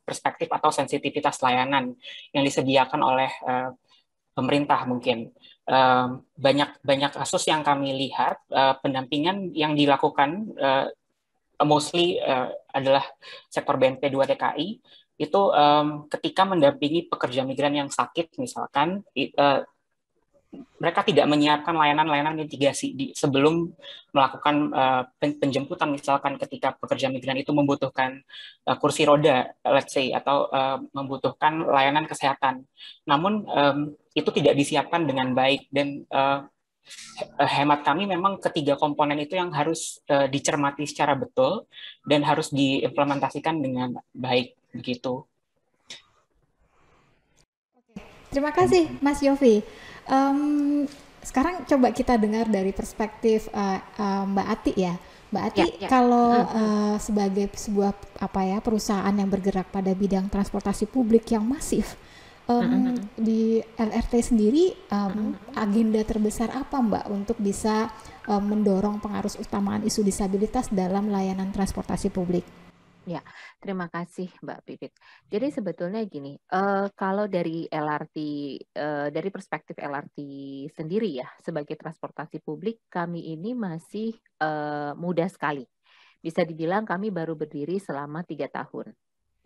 perspektif atau sensitivitas layanan yang disediakan oleh pemerintah mungkin. Banyak kasus yang kami lihat, pendampingan yang dilakukan mostly adalah sektor BNP 2 TKI, itu ketika mendampingi pekerja migran yang sakit misalkan, mereka tidak menyiapkan layanan-layanan mitigasi sebelum melakukan penjemputan, misalkan ketika pekerja migran itu membutuhkan kursi roda, let's say, atau membutuhkan layanan kesehatan. Namun itu tidak disiapkan dengan baik, dan hemat kami memang ketiga komponen itu yang harus dicermati secara betul dan harus diimplementasikan dengan baik begitu. Terima kasih Mas Yofi. Sekarang coba kita dengar dari perspektif Mbak Ati ya. Mbak Ati, kalau sebagai sebuah perusahaan yang bergerak pada bidang transportasi publik yang masif, di LRT sendiri agenda terbesar apa Mbak untuk bisa mendorong pengarus utamaan isu disabilitas dalam layanan transportasi publik? Ya, terima kasih Mbak Pipit. Jadi sebetulnya gini, kalau dari LRT, dari perspektif LRT sendiri ya, sebagai transportasi publik, kami ini masih muda sekali. Bisa dibilang kami baru berdiri selama 3 tahun.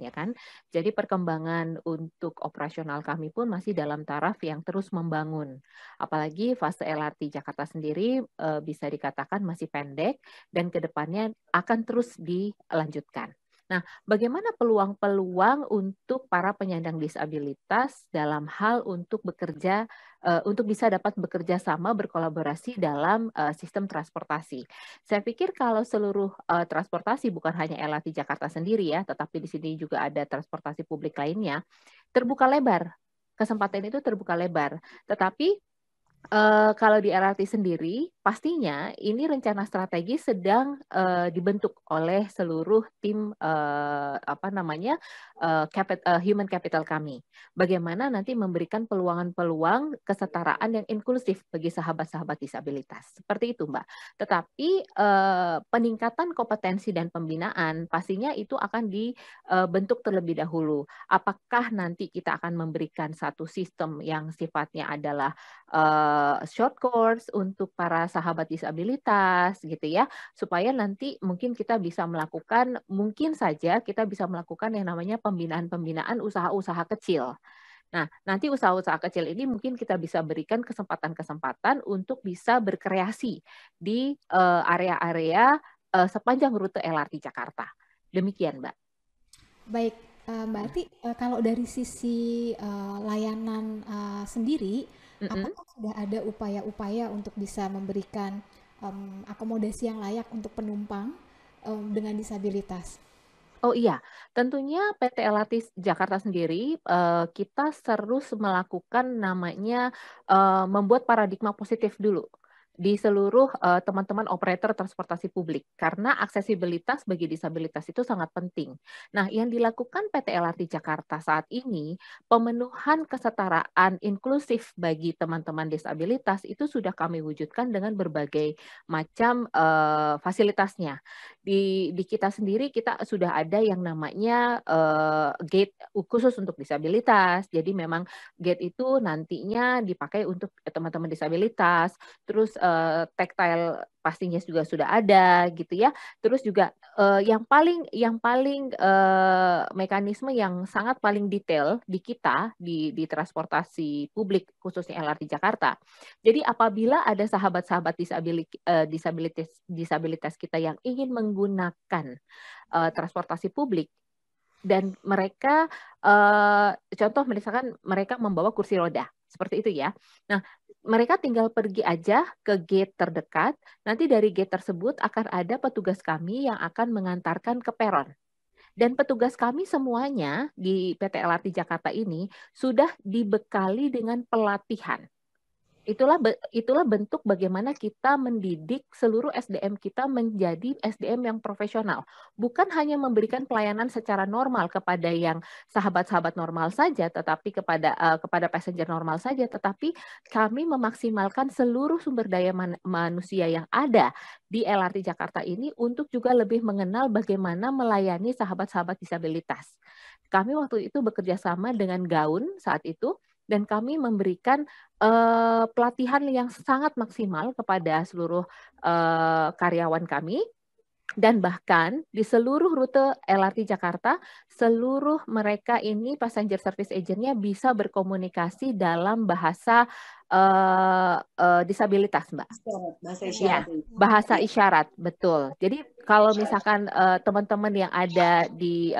Ya kan? Jadi perkembangan untuk operasional kami pun masih dalam taraf yang terus membangun. Apalagi fase LRT Jakarta sendiri bisa dikatakan masih pendek dan kedepannya akan terus dilanjutkan. Nah, bagaimana peluang-peluang untuk para penyandang disabilitas dalam hal untuk bekerja, untuk bisa dapat bekerja sama, berkolaborasi dalam sistem transportasi? Saya pikir kalau seluruh transportasi, bukan hanya LRT Jakarta sendiri ya, tetapi di sini juga ada transportasi publik lainnya, terbuka lebar. Kesempatan itu terbuka lebar. Tetapi kalau di LRT sendiri, pastinya ini rencana strategi sedang dibentuk oleh seluruh tim human capital kami. Bagaimana nanti memberikan peluang-peluang kesetaraan yang inklusif bagi sahabat-sahabat disabilitas. Seperti itu, Mbak. Tetapi peningkatan kompetensi dan pembinaan pastinya itu akan dibentuk terlebih dahulu. Apakah nanti kita akan memberikan satu sistem yang sifatnya adalah short course untuk para sahabat disabilitas gitu ya, supaya nanti mungkin kita bisa melakukan, mungkin saja kita bisa melakukan yang namanya pembinaan-pembinaan usaha-usaha kecil. Nah, nanti usaha-usaha kecil ini mungkin kita bisa berikan kesempatan-kesempatan untuk bisa berkreasi di area-area sepanjang rute LRT Jakarta. Demikian, Mbak. Baik, Mbak Ati, kalau dari sisi layanan sendiri, apakah sudah ada upaya-upaya untuk bisa memberikan akomodasi yang layak untuk penumpang dengan disabilitas? Oh iya, tentunya PT LRT Jakarta sendiri kita terus melakukan namanya membuat paradigma positif dulu di seluruh teman-teman operator transportasi publik karena aksesibilitas bagi disabilitas itu sangat penting. Nah, yang dilakukan PT LRT Jakarta saat ini pemenuhan kesetaraan inklusif bagi teman-teman disabilitas itu sudah kami wujudkan dengan berbagai macam fasilitasnya. Di kita sendiri kita sudah ada yang namanya gate khusus untuk disabilitas. Jadi memang gate itu nantinya dipakai untuk teman-teman disabilitas. Terus tactile pastinya juga sudah ada gitu ya. Terus juga yang paling mekanisme yang sangat paling detail di kita di transportasi publik khususnya LRT Jakarta. Jadi apabila ada sahabat-sahabat disabilitas kita yang ingin menggunakan transportasi publik dan mereka contoh misalkan mereka membawa kursi roda seperti itu ya. Nah, mereka tinggal pergi aja ke gate terdekat, nanti dari gate tersebut akan ada petugas kami yang akan mengantarkan ke peron. Dan petugas kami semuanya di PT LRT Jakarta ini sudah dibekali dengan pelatihan. Itulah bentuk bagaimana kita mendidik seluruh SDM kita menjadi SDM yang profesional. Bukan hanya memberikan pelayanan secara normal kepada yang sahabat-sahabat normal saja, tetapi kepada passenger normal saja, tetapi kami memaksimalkan seluruh sumber daya manusia yang ada di LRT Jakarta ini untuk juga lebih mengenal bagaimana melayani sahabat-sahabat disabilitas. Kami waktu itu bekerja sama dengan Gaun saat itu, dan kami memberikan pelatihan yang sangat maksimal kepada seluruh karyawan kami. Dan bahkan di seluruh rute LRT Jakarta, seluruh mereka ini passenger service agent-nya bisa berkomunikasi dalam bahasa disabilitas, Mbak. Bahasa isyarat. Ya, bahasa isyarat, betul. Jadi kalau misalkan teman-teman yang ada di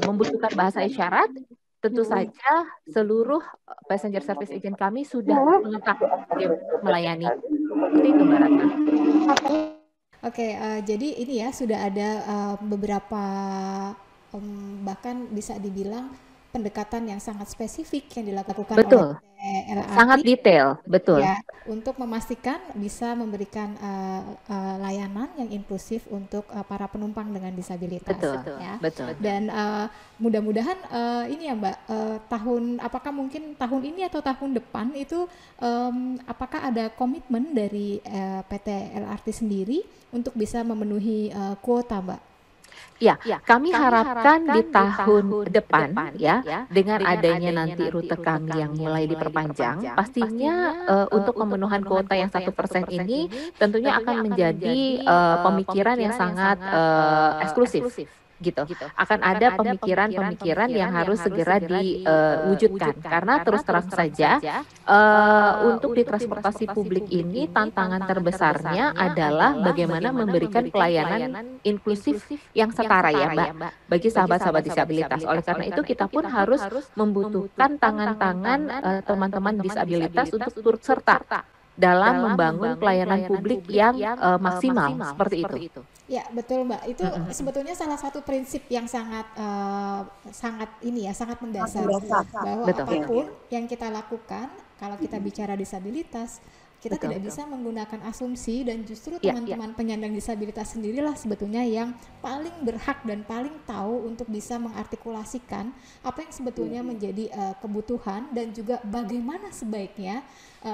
membutuhkan bahasa isyarat, tentu saja seluruh passenger service agent kami sudah lengkap melayani. Seperti itu, Mbak Ratna. Oke, jadi ini ya sudah ada beberapa bahkan bisa dibilang pendekatan yang sangat spesifik yang dilakukan Betul. oleh LRT. Sangat detail, betul. Ya, untuk memastikan bisa memberikan layanan yang inklusif untuk para penumpang dengan disabilitas. Betul, ya. betul. Dan mudah-mudahan ini ya Mbak, apakah mungkin tahun ini atau tahun depan itu apakah ada komitmen dari PT LRT sendiri untuk bisa memenuhi kuota, Mbak? Ya, kami harapkan di tahun depan ya, dengan adanya nanti rute kami yang mulai diperpanjang, pastinya untuk pemenuhan kuota yang 1% ini tentunya akan menjadi pemikiran yang sangat eksklusif. Gitu. Akan ada pemikiran-pemikiran yang harus segera diwujudkan karena terus terang saja untuk di transportasi publik ini tantangan terbesarnya adalah bagaimana memberikan pelayanan inklusif yang setara ya Mbak bagi sahabat-sahabat disabilitas. Oleh karena itu kita pun harus membutuhkan tangan-tangan teman-teman disabilitas untuk turut serta dalam membangun pelayanan publik yang maksimal seperti itu. Ya betul Mbak, itu sebetulnya salah satu prinsip yang sangat mendasar bahwa apapun yang kita lakukan kalau kita bicara disabilitas kita tidak bisa menggunakan asumsi dan justru teman-teman penyandang disabilitas sendirilah sebetulnya yang paling berhak dan paling tahu untuk bisa mengartikulasikan apa yang sebetulnya menjadi kebutuhan dan juga bagaimana sebaiknya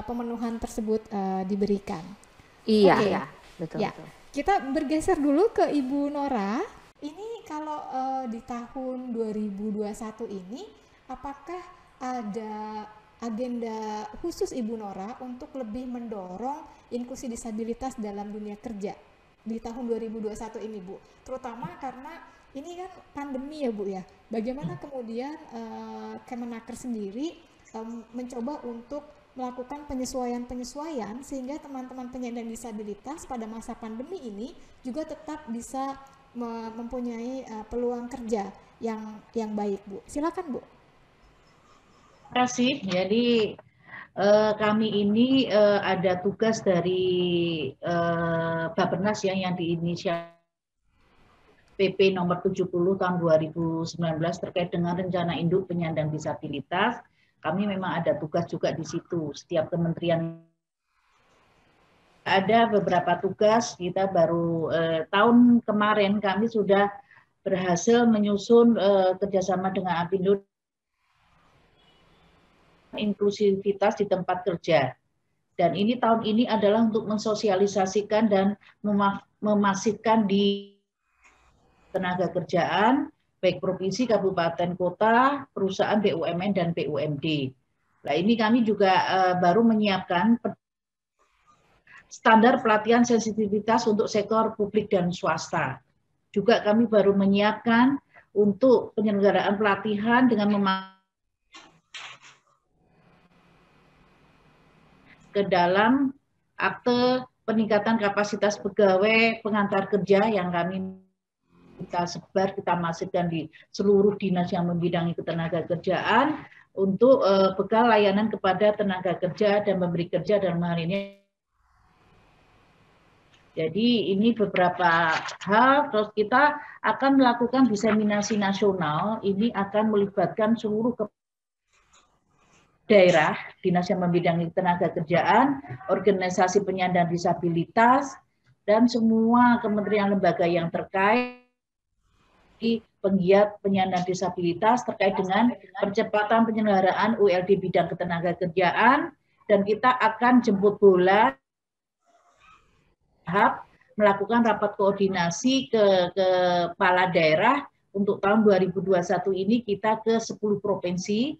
pemenuhan tersebut diberikan. Iya, betul. Ya. Kita bergeser dulu ke Ibu Nora. Ini kalau di tahun 2021 ini, apakah ada agenda khusus Ibu Nora untuk lebih mendorong inklusi disabilitas dalam dunia kerja di tahun 2021 ini, Bu? Terutama karena ini kan pandemi ya, Bu ya. Bagaimana kemudian Kemenaker sendiri mencoba untuk melakukan penyesuaian-penyesuaian sehingga teman-teman penyandang disabilitas pada masa pandemi ini juga tetap bisa mempunyai peluang kerja yang baik, Bu. Silakan, Bu. Terima kasih. Jadi kami ini ada tugas dari Bappenas yang diinisiasi PP nomor 70 tahun 2019 terkait dengan rencana induk penyandang disabilitas. Kami memang ada tugas juga di situ. Setiap kementerian ada beberapa tugas. Kita baru tahun kemarin kami sudah berhasil menyusun kerjasama dengan Apindo inklusivitas di tempat kerja. Dan ini tahun ini adalah untuk mensosialisasikan dan memasifkan di tenaga kerjaan, baik provinsi, kabupaten, kota, perusahaan BUMN dan BUMD. Nah ini kami juga baru menyiapkan standar pelatihan sensitivitas untuk sektor publik dan swasta. Juga kami baru menyiapkan untuk penyelenggaraan pelatihan dengan ke dalam akte peningkatan kapasitas pegawai pengantar kerja yang kami kita sebar, kita masifkan di seluruh dinas yang membidangi ketenaga kerjaan untuk bekal layanan kepada tenaga kerja dan pemberi kerja dalam hal ini. Jadi ini beberapa hal, terus kita akan melakukan diseminasi nasional, ini akan melibatkan seluruh daerah, dinas yang membidangi tenaga kerjaan, organisasi penyandang disabilitas, dan semua kementerian lembaga yang terkait penggiat penyandang disabilitas terkait dengan percepatan penyelenggaraan ULD bidang ketenaga kerjaan, dan kita akan jemput bola melakukan rapat koordinasi ke kepala daerah untuk tahun 2021 ini kita ke 10 provinsi.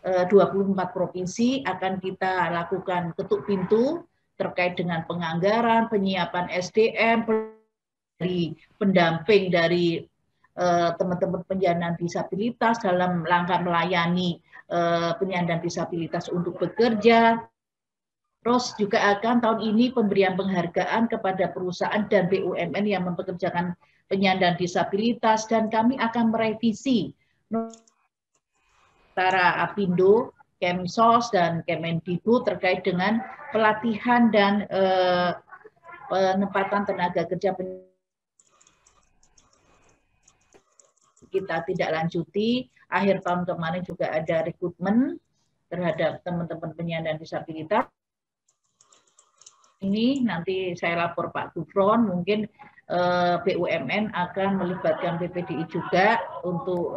24 provinsi akan kita lakukan ketuk pintu terkait dengan penganggaran, penyiapan SDM, dari pendamping dari teman-teman penyandang disabilitas dalam rangka melayani penyandang disabilitas untuk bekerja. Terus juga akan tahun ini pemberian penghargaan kepada perusahaan dan BUMN yang mempekerjakan penyandang disabilitas, dan kami akan merevisi antara Apindo, Kemsos, dan Kemendikbud terkait dengan pelatihan dan penempatan tenaga kerja. Kita tidak lanjuti, akhir tahun kemarin juga ada rekrutmen terhadap teman-teman penyandang disabilitas. Ini nanti saya lapor Pak Gufron, mungkin BUMN akan melibatkan PPDI juga untuk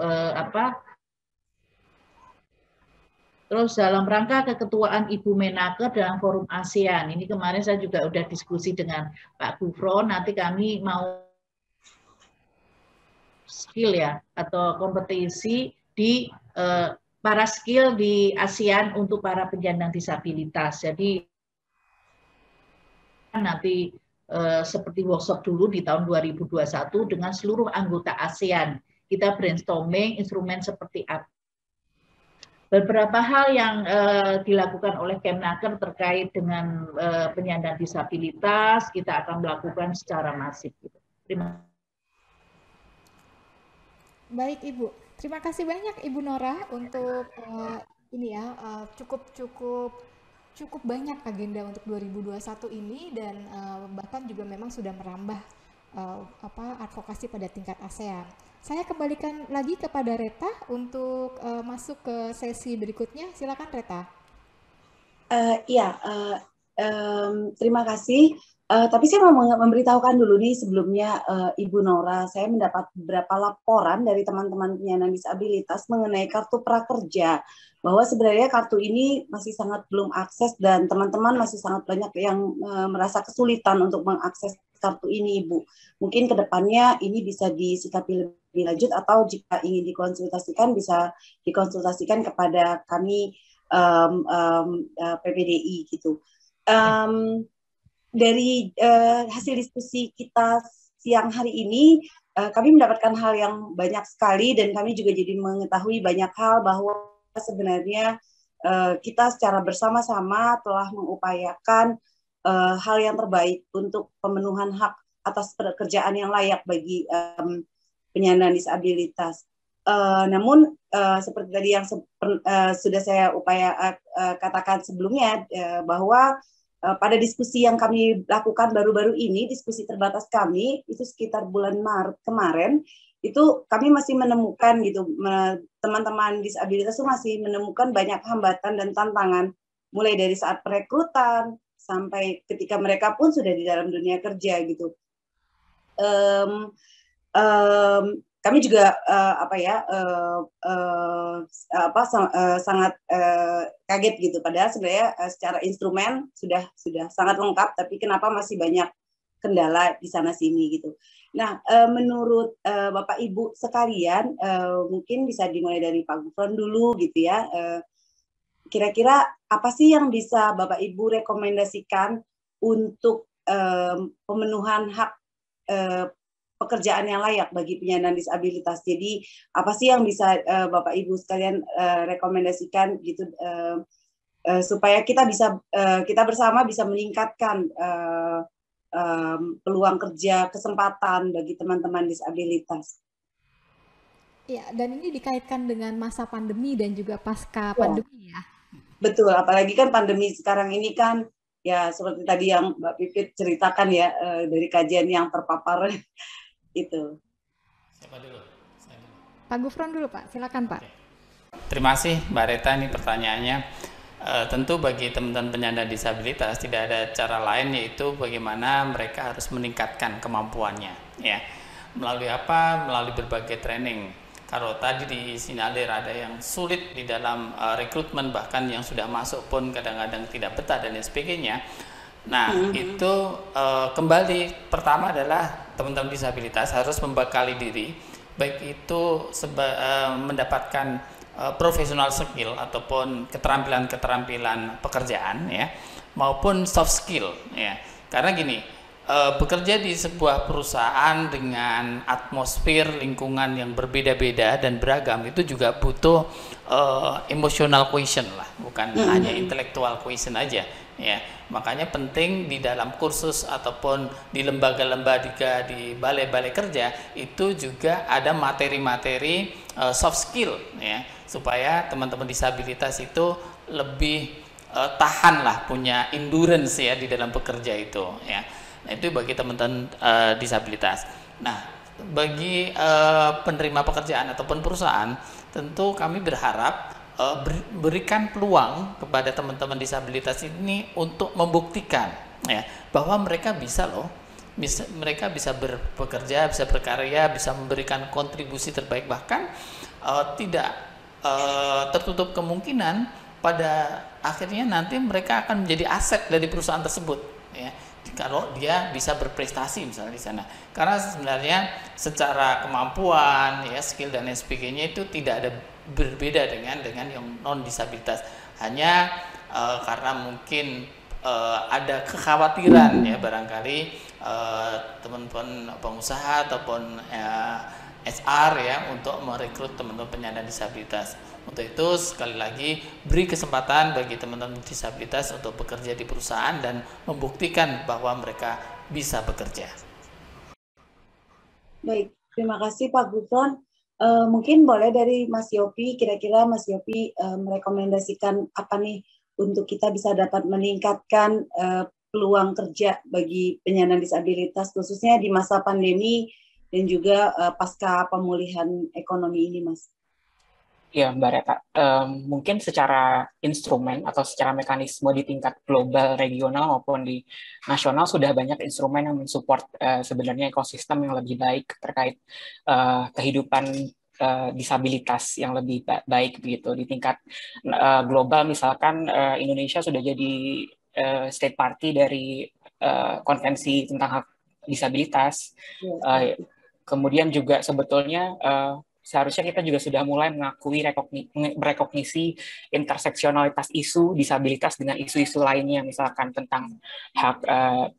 Terus dalam rangka keketuaan Ibu Menaker dalam forum ASEAN, ini kemarin saya juga udah diskusi dengan Pak Gufron, nanti kami mau skill ya, atau kompetisi di para skill di ASEAN untuk para penyandang disabilitas. Jadi nanti seperti workshop dulu di tahun 2021 dengan seluruh anggota ASEAN. Kita brainstorming instrumen seperti apa. Beberapa hal yang dilakukan oleh Kemnaker terkait dengan penyandang disabilitas, kita akan melakukan secara masif. Terima kasih. Baik Ibu, terima kasih banyak Ibu Nora untuk ini ya, cukup banyak agenda untuk 2021 ini, dan bahkan juga memang sudah merambah advokasi pada tingkat ASEAN. Saya kembalikan lagi kepada Reta untuk masuk ke sesi berikutnya. Silakan Reta. Terima kasih. Tapi saya mau memberitahukan dulu nih sebelumnya, Ibu Nora, saya mendapat beberapa laporan dari teman-teman penyandang disabilitas mengenai kartu prakerja, bahwa sebenarnya kartu ini masih sangat belum akses dan teman-teman masih sangat banyak yang merasa kesulitan untuk mengakses kartu ini, Ibu. Mungkin ke depannya ini bisa disikapi lebih lanjut, atau jika ingin dikonsultasikan bisa dikonsultasikan kepada kami PPDI gitu. Dari hasil diskusi kita siang hari ini, kami mendapatkan hal yang banyak sekali, dan kami juga jadi mengetahui banyak hal bahwa sebenarnya kita secara bersama-sama telah mengupayakan hal yang terbaik untuk pemenuhan hak atas pekerjaan yang layak bagi penyandang disabilitas. Namun seperti tadi yang sudah saya katakan sebelumnya, bahwa pada diskusi yang kami lakukan baru-baru ini, diskusi terbatas kami itu sekitar bulan Maret kemarin, itu kami masih menemukan gitu, teman-teman disabilitas itu masih menemukan banyak hambatan dan tantangan, mulai dari saat perekrutan sampai ketika mereka pun sudah di dalam dunia kerja gitu. Kami juga sangat kaget gitu. Padahal sebenarnya secara instrumen sudah sangat lengkap, tapi kenapa masih banyak kendala di sana sini gitu. Nah, menurut Bapak Ibu sekalian, mungkin bisa dimulai dari Pak Gufron dulu gitu ya. Kira-kira apa sih yang bisa Bapak Ibu rekomendasikan untuk pemenuhan hak pekerjaan yang layak bagi penyandang disabilitas. Jadi apa sih yang bisa Bapak Ibu sekalian rekomendasikan gitu supaya kita bersama bisa meningkatkan peluang kerja, kesempatan bagi teman-teman disabilitas. Ya, dan ini dikaitkan dengan masa pandemi dan juga pasca pandemi ya. Betul, apalagi kan pandemi sekarang ini kan ya seperti tadi yang Mbak Pipit ceritakan ya dari kajian yang terpapar itu. Siapa dulu? Saya dulu. Pak Gufron dulu Pak, silakan Pak. Terima kasih Mbak Reta, ini pertanyaannya. Tentu bagi teman-teman penyandang disabilitas tidak ada cara lain yaitu bagaimana mereka harus meningkatkan kemampuannya ya. Melalui apa? Melalui berbagai training. Kalau tadi disinyalir ada yang sulit di dalam rekrutmen, bahkan yang sudah masuk pun kadang-kadang tidak betah dan lain sebagainya. Nah, itu kembali pertama adalah teman-teman disabilitas harus membekali diri, baik itu mendapatkan professional skill ataupun keterampilan pekerjaan ya, maupun soft skill ya. Karena gini, bekerja di sebuah perusahaan dengan atmosfer lingkungan yang berbeda-beda dan beragam itu juga butuh emotional cohesion lah, bukan hanya intellectual cohesion aja ya. Makanya penting di dalam kursus ataupun di lembaga-lembaga, di balai-balai kerja itu juga ada materi-materi soft skill ya, supaya teman-teman disabilitas itu lebih tahan lah, punya endurance ya di dalam bekerja itu ya. Nah, itu bagi teman-teman disabilitas. Nah, bagi penerima pekerjaan ataupun perusahaan, tentu kami berharap berikan peluang kepada teman-teman disabilitas ini untuk membuktikan ya bahwa mereka bisa loh, mereka bisa bekerja, bisa berkarya, bisa memberikan kontribusi terbaik, bahkan tidak tertutup kemungkinan pada akhirnya nanti mereka akan menjadi aset dari perusahaan tersebut ya, kalau dia bisa berprestasi misalnya di sana. Karena sebenarnya secara kemampuan ya, skill dan lain sebagainya itu tidak ada berbeda dengan yang non disabilitas, hanya karena mungkin ada kekhawatiran ya barangkali teman-teman pengusaha ataupun HR ya untuk merekrut teman-teman penyandang disabilitas. Untuk itu sekali lagi beri kesempatan bagi teman-teman disabilitas untuk bekerja di perusahaan dan membuktikan bahwa mereka bisa bekerja. Baik, terima kasih Pak Gufron. Mungkin boleh dari Mas Yopi, kira-kira Mas Yopi merekomendasikan apa nih untuk kita bisa dapat meningkatkan peluang kerja bagi penyandang disabilitas khususnya di masa pandemi dan juga pasca pemulihan ekonomi ini, Mas. Ya, Mbak Reta, mungkin secara instrumen atau secara mekanisme di tingkat global, regional maupun di nasional sudah banyak instrumen yang mensupport sebenarnya ekosistem yang lebih baik terkait kehidupan disabilitas yang lebih baik begitu. Di tingkat global misalkan Indonesia sudah jadi state party dari konvensi tentang hak disabilitas. Kemudian juga sebetulnya seharusnya kita juga sudah mulai mengakui merekognisi interseksionalitas isu disabilitas dengan isu-isu lainnya, misalkan tentang hak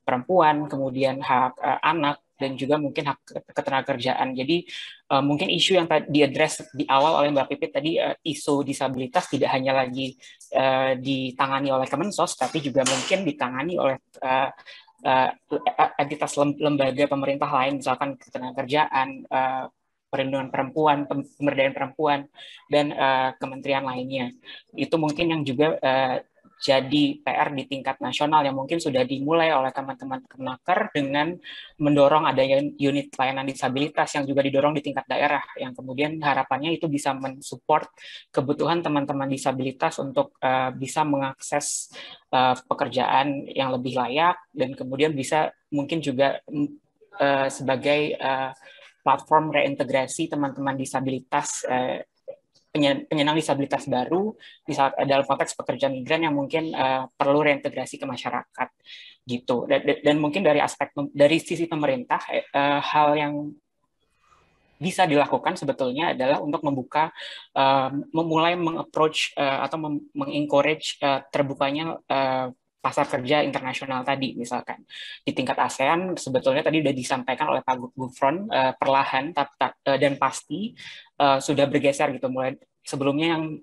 perempuan, kemudian hak anak, dan juga mungkin hak ketenagakerjaan. Jadi mungkin isu yang tadi diadres di awal oleh Mbak Pipit tadi, isu disabilitas tidak hanya lagi ditangani oleh Kemensos, tapi juga mungkin ditangani oleh entitas lembaga pemerintah lain, misalkan ketenagakerjaan, perlindungan perempuan, pemberdayaan perempuan, dan kementerian lainnya. Itu mungkin yang juga jadi PR di tingkat nasional yang mungkin sudah dimulai oleh teman-teman Kemnaker dengan mendorong adanya unit pelayanan disabilitas yang juga didorong di tingkat daerah, yang kemudian harapannya itu bisa mensupport kebutuhan teman-teman disabilitas untuk bisa mengakses pekerjaan yang lebih layak, dan kemudian bisa mungkin juga sebagai platform reintegrasi teman-teman disabilitas, penyandang disabilitas baru dalam konteks pekerja migran yang mungkin perlu reintegrasi ke masyarakat gitu. Dan mungkin dari sisi pemerintah, hal yang bisa dilakukan sebetulnya adalah untuk membuka, memulai meng-approach atau mengencourage terbukanya pasar kerja internasional tadi. Misalkan di tingkat ASEAN sebetulnya tadi sudah disampaikan oleh Pak Gufron, perlahan dan pasti sudah bergeser gitu. Mulai sebelumnya yang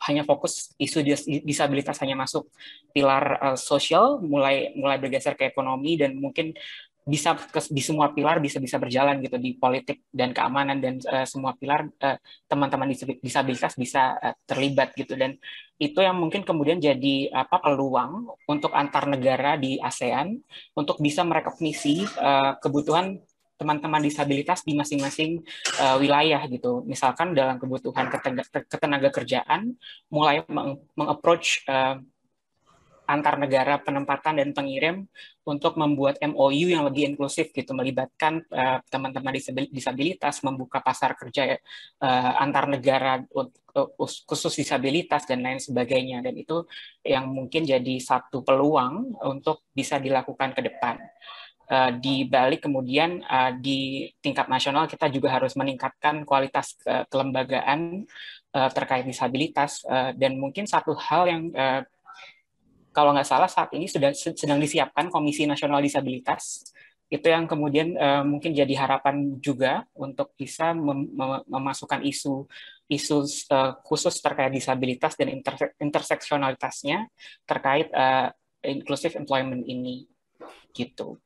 hanya fokus isu disabilitas hanya masuk pilar sosial, mulai bergeser ke ekonomi, dan mungkin bisa di semua pilar bisa berjalan gitu, di politik dan keamanan, dan semua pilar teman-teman disabilitas bisa terlibat gitu. Dan itu yang mungkin kemudian jadi peluang untuk antar negara di ASEAN untuk bisa merekognisi kebutuhan teman-teman disabilitas di masing-masing wilayah gitu. Misalkan dalam kebutuhan ketenaga kerjaan, mulai meng-approach antar negara penempatan dan pengirim untuk membuat MOU yang lebih inklusif gitu, melibatkan teman-teman disabilitas, membuka pasar kerja antar negara khusus disabilitas dan lain sebagainya. Dan itu yang mungkin jadi satu peluang untuk bisa dilakukan ke depan. Di balik kemudian di tingkat nasional kita juga harus meningkatkan kualitas kelembagaan terkait disabilitas, dan mungkin satu hal yang kalau nggak salah saat ini sedang disiapkan Komisi Nasional Disabilitas, itu yang kemudian mungkin jadi harapan juga untuk bisa memasukkan isu khusus terkait disabilitas dan interseksionalitasnya terkait inclusive employment ini gitu.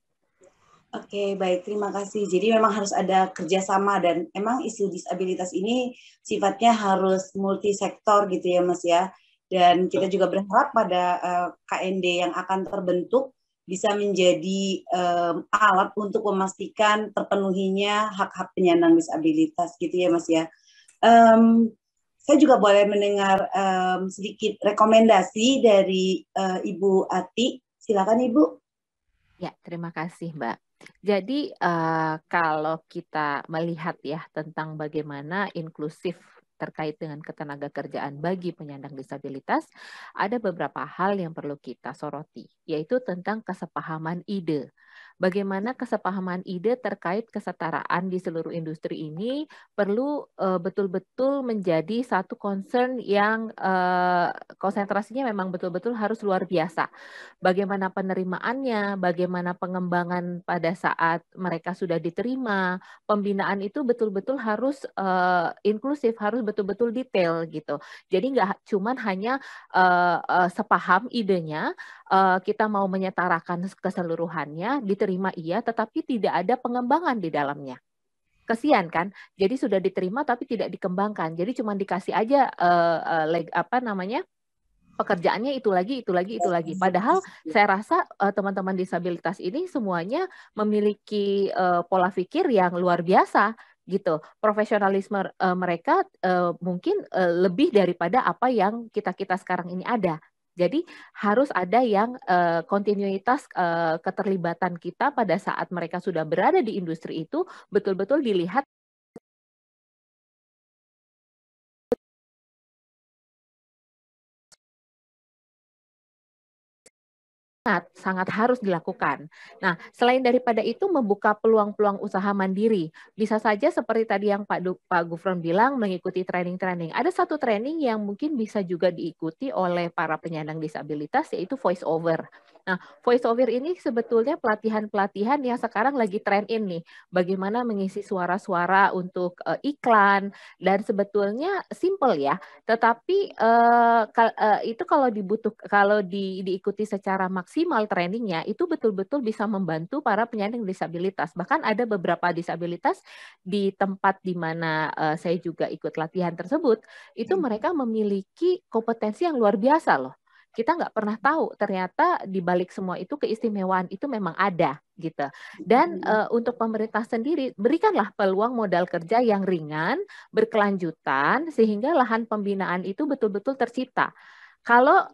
Oke, baik, terima kasih. Jadi memang harus ada kerjasama, dan emang isu disabilitas ini sifatnya harus multisektor gitu ya Mas ya. Dan kita juga berharap pada KND yang akan terbentuk bisa menjadi alat untuk memastikan terpenuhinya hak-hak penyandang disabilitas gitu ya Mas ya. Saya juga boleh mendengar sedikit rekomendasi dari Ibu Ati. Silakan Ibu. Ya, terima kasih Mbak. Jadi kalau kita melihat ya tentang bagaimana inklusif terkait dengan ketenaga kerjaan bagi penyandang disabilitas, ada beberapa hal yang perlu kita soroti, yaitu tentang kesepahaman ide. Bagaimana kesepahaman ide terkait kesetaraan di seluruh industri ini perlu betul-betul menjadi satu concern yang konsentrasinya memang betul-betul harus luar biasa. Bagaimana penerimaannya, bagaimana pengembangan pada saat mereka sudah diterima, pembinaan itu betul-betul harus inklusif, harus betul-betul detail gitu. Jadi nggak cuman hanya sepaham idenya, kita mau menyetarakan keseluruhannya, diterima iya, tetapi tidak ada pengembangan di dalamnya. Kesian kan? Jadi sudah diterima tapi tidak dikembangkan. Jadi cuma dikasih aja pekerjaannya itu lagi. Padahal saya rasa teman-teman disabilitas ini semuanya memiliki pola pikir yang luar biasa gitu. Profesionalisme mereka mungkin lebih daripada apa yang kita sekarang ini ada. Jadi harus ada yang kontinuitas keterlibatan kita pada saat mereka sudah berada di industri itu betul-betul dilihat sangat harus dilakukan. Nah, selain daripada itu membuka peluang-peluang usaha mandiri. Bisa saja seperti tadi yang Pak Gufron bilang mengikuti training-training. Ada satu training yang mungkin bisa juga diikuti oleh para penyandang disabilitas yaitu voice over. Nah, voice over ini sebetulnya pelatihan-pelatihan yang sekarang lagi tren nih. Bagaimana mengisi suara-suara untuk iklan, dan sebetulnya simple ya. Tetapi itu kalau diikuti secara maksimal trainingnya, itu betul-betul bisa membantu para penyandang disabilitas. Bahkan ada beberapa disabilitas di tempat di mana saya juga ikut latihan tersebut, itu mereka memiliki kompetensi yang luar biasa loh. kita nggak pernah tahu ternyata di balik semua itu keistimewaan itu memang ada gitu. Dan untuk pemerintah sendiri, berikanlah peluang modal kerja yang ringan, berkelanjutan, sehingga lahan pembinaan itu betul-betul tercipta. Kalau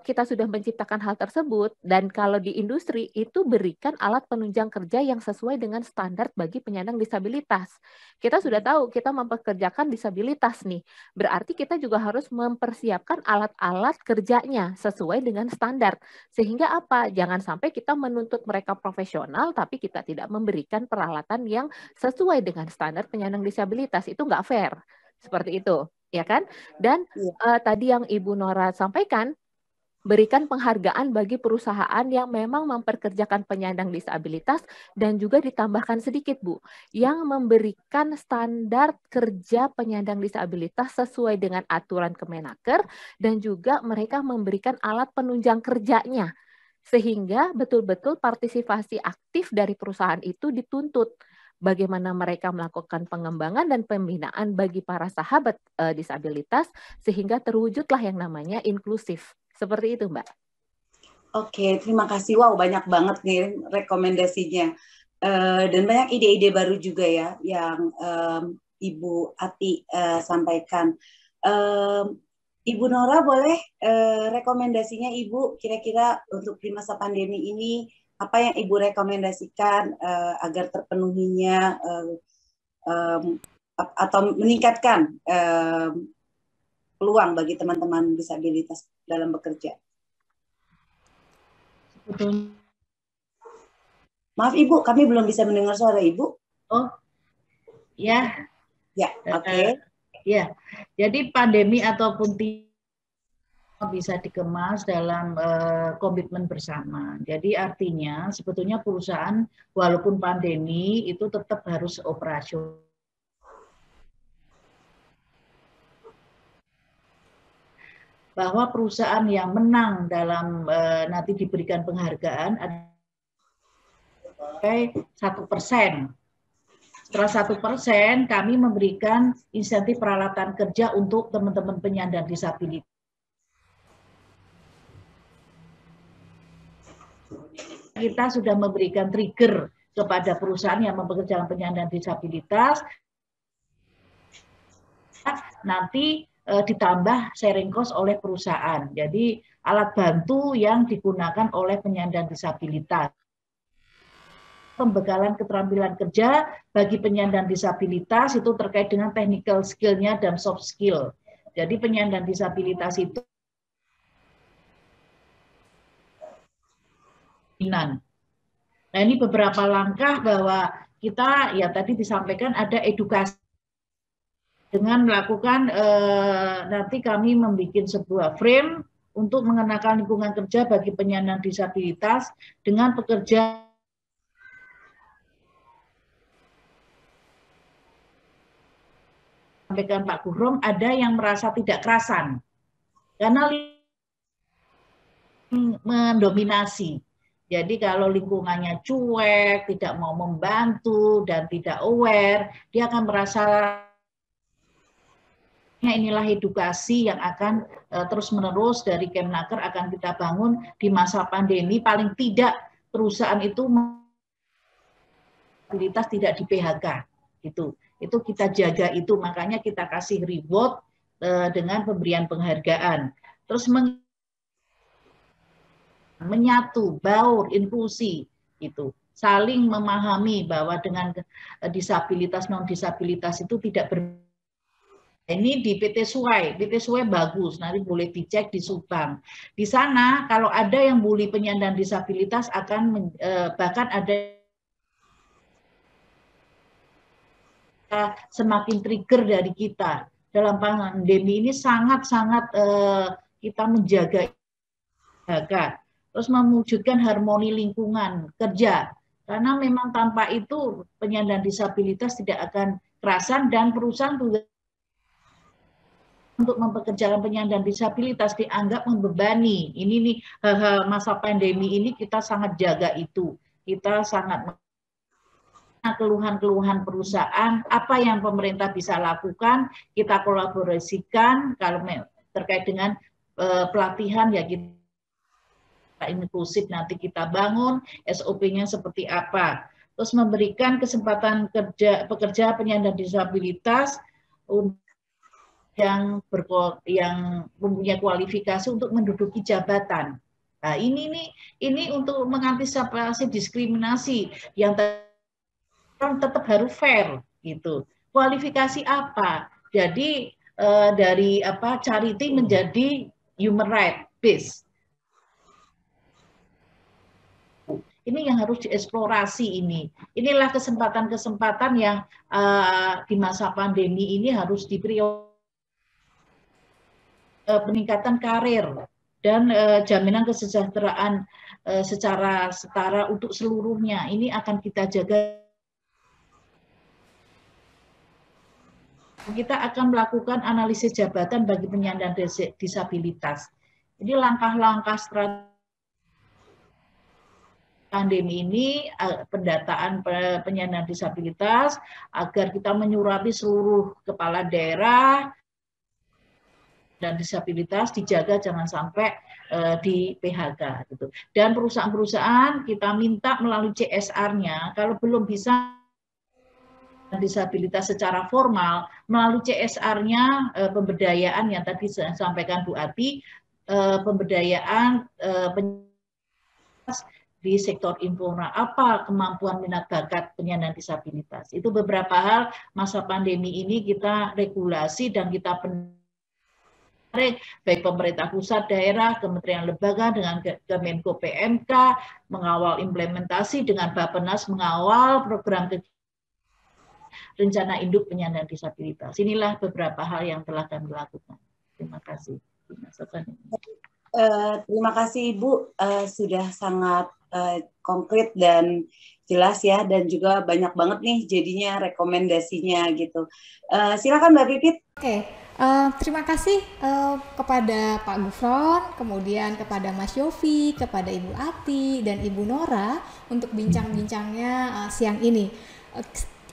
kita sudah menciptakan hal tersebut, dan kalau di industri itu berikan alat penunjang kerja yang sesuai dengan standar bagi penyandang disabilitas. Kita sudah tahu kita mempekerjakan disabilitas nih, berarti kita juga harus mempersiapkan alat-alat kerjanya sesuai dengan standar. Sehingga apa? Jangan sampai kita menuntut mereka profesional, tapi kita tidak memberikan peralatan yang sesuai dengan standar penyandang disabilitas. Itu nggak fair. Seperti itu, ya kan? Dan tadi yang Ibu Nora sampaikan, berikan penghargaan bagi perusahaan yang memang memperkerjakan penyandang disabilitas dan juga ditambahkan sedikit, Bu, yang memberikan standar kerja penyandang disabilitas sesuai dengan aturan Kemenaker dan juga mereka memberikan alat penunjang kerjanya sehingga betul-betul partisipasi aktif dari perusahaan itu dituntut. Bagaimana mereka melakukan pengembangan dan pembinaan bagi para sahabat disabilitas sehingga terwujudlah yang namanya inklusif. Seperti itu, Mbak. Oke, terima kasih. Wow, banyak banget nih rekomendasinya. Dan banyak ide-ide baru juga ya yang Ibu Ati sampaikan. Ibu Nora boleh rekomendasinya Ibu kira-kira untuk di masa pandemi ini apa yang Ibu rekomendasikan agar terpenuhinya atau meningkatkan peluang bagi teman-teman disabilitas dalam bekerja? Maaf Ibu, kami belum bisa mendengar suara Ibu. Oh, ya. Ya, oke. Ya, jadi pandemi ataupun bisa dikemas dalam komitmen bersama. Jadi artinya sebetulnya perusahaan walaupun pandemi itu tetap harus operasional. Bahwa perusahaan yang menang dalam nanti diberikan penghargaan ada 1%. Setelah 1%, kami memberikan insentif peralatan kerja untuk teman-teman penyandang disabilitas. Kita sudah memberikan trigger kepada perusahaan yang mempekerjakan penyandang disabilitas. Nanti ditambah sharing cost oleh perusahaan. Jadi alat bantu yang digunakan oleh penyandang disabilitas. Pembekalan keterampilan kerja bagi penyandang disabilitas itu terkait dengan technical skill-nya dan soft skill. Jadi penyandang disabilitas itu nah ini beberapa langkah bahwa kita ya tadi disampaikan ada edukasi dengan melakukan nanti kami membuat sebuah frame untuk mengenakan lingkungan kerja bagi penyandang disabilitas dengan pekerja sampaikan Pak Gufron, ada yang merasa tidak kerasan karena mendominasi. Jadi kalau lingkungannya cuek, tidak mau membantu dan tidak aware, dia akan merasa inilah edukasi yang akan terus-menerus dari Kemenaker akan kita bangun di masa pandemi. Paling tidak perusahaan itu mobilitas tidak di PHK, gitu. Itu kita jaga itu, makanya kita kasih reward dengan pemberian penghargaan. Terus menyatu, baur, inklusi, itu saling memahami bahwa dengan disabilitas non disabilitas itu tidak ini di PT Suai bagus, nanti boleh dicek di Subang. Di sana kalau ada yang bully penyandang disabilitas akan bahkan ada semakin trigger dari kita. Dalam pandemi ini sangat-sangat kita menjaga, terus mewujudkan harmoni lingkungan kerja. Karena memang tanpa itu penyandang disabilitas tidak akan kerasan dan perusahaan juga untuk mempekerjakan penyandang disabilitas dianggap membebani. Ini nih hal-hal masa pandemi ini kita sangat jaga itu. Kita sangat keluhan-keluhan perusahaan, apa yang pemerintah bisa lakukan, kita kolaborasikan. Kalau terkait dengan pelatihan ya kita inklusif nanti kita bangun, SOP-nya seperti apa. Terus memberikan kesempatan pekerja penyandang disabilitas yang mempunyai kualifikasi untuk menduduki jabatan. Nah, ini untuk mengantisipasi diskriminasi yang tetap harus fair gitu. Kualifikasi apa? Jadi dari charity menjadi human right based. Ini yang harus dieksplorasi ini. Inilah kesempatan-kesempatan yang di masa pandemi ini harus diprioritaskan, peningkatan karir dan jaminan kesejahteraan secara setara untuk seluruhnya. Ini akan kita jaga. Kita akan melakukan analisis jabatan bagi penyandang disabilitas. Ini langkah-langkah strategi pandemi ini, pendataan penyandang disabilitas agar kita menyurapi seluruh kepala daerah dan disabilitas dijaga jangan sampai di PHK gitu. Dan perusahaan-perusahaan kita minta melalui CSR-nya kalau belum bisa disabilitas secara formal melalui CSR-nya, pemberdayaan yang tadi saya sampaikan Bu Ati, pemberdayaan di sektor informal, apa kemampuan minat bakat penyandang disabilitas. Itu beberapa hal masa pandemi ini kita regulasi dan kita baik pemerintah pusat, daerah, kementerian lembaga dengan Kemenko PMK mengawal implementasi dengan Bappenas mengawal program rencana induk penyandang disabilitas. Inilah beberapa hal yang telah kami lakukan. Terima kasih. Terima kasih Ibu, sudah sangat konkret dan jelas ya, dan juga banyak banget nih jadinya rekomendasinya gitu. Silakan Mbak Pipit. Oke, terima kasih kepada Pak Gufron, kemudian kepada Mas Yofi, kepada Ibu Ati dan Ibu Nora untuk bincang-bincangnya siang ini.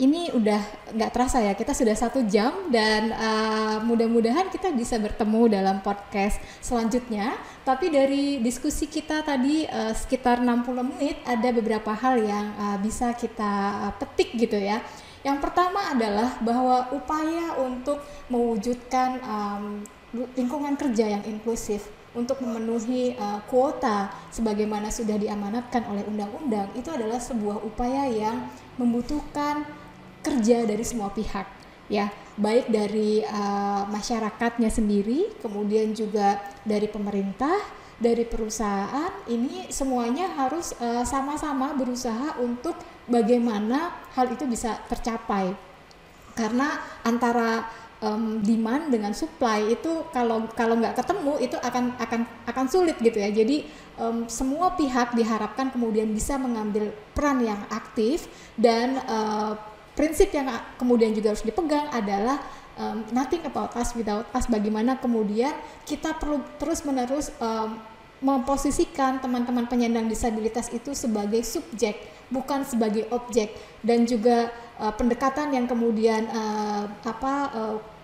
Ini udah nggak terasa ya, kita sudah 1 jam dan mudah-mudahan kita bisa bertemu dalam podcast selanjutnya. Tapi dari diskusi kita tadi sekitar 60 menit, ada beberapa hal yang bisa kita petik gitu ya. Yang pertama adalah bahwa upaya untuk mewujudkan lingkungan kerja yang inklusif untuk memenuhi kuota sebagaimana sudah diamanatkan oleh undang-undang, itu adalah sebuah upaya yang membutuhkan kerja dari semua pihak ya, baik dari masyarakatnya sendiri, kemudian juga dari pemerintah, dari perusahaan. Ini semuanya harus sama-sama berusaha untuk bagaimana hal itu bisa tercapai, karena antara demand dengan supply itu kalau nggak ketemu itu akan sulit gitu ya. Jadi semua pihak diharapkan kemudian bisa mengambil peran yang aktif, dan prinsip yang kemudian juga harus dipegang adalah nothing about us without us. Bagaimana kemudian kita perlu terus-menerus memposisikan teman-teman penyandang disabilitas itu sebagai subjek, bukan sebagai objek, dan juga pendekatan yang kemudian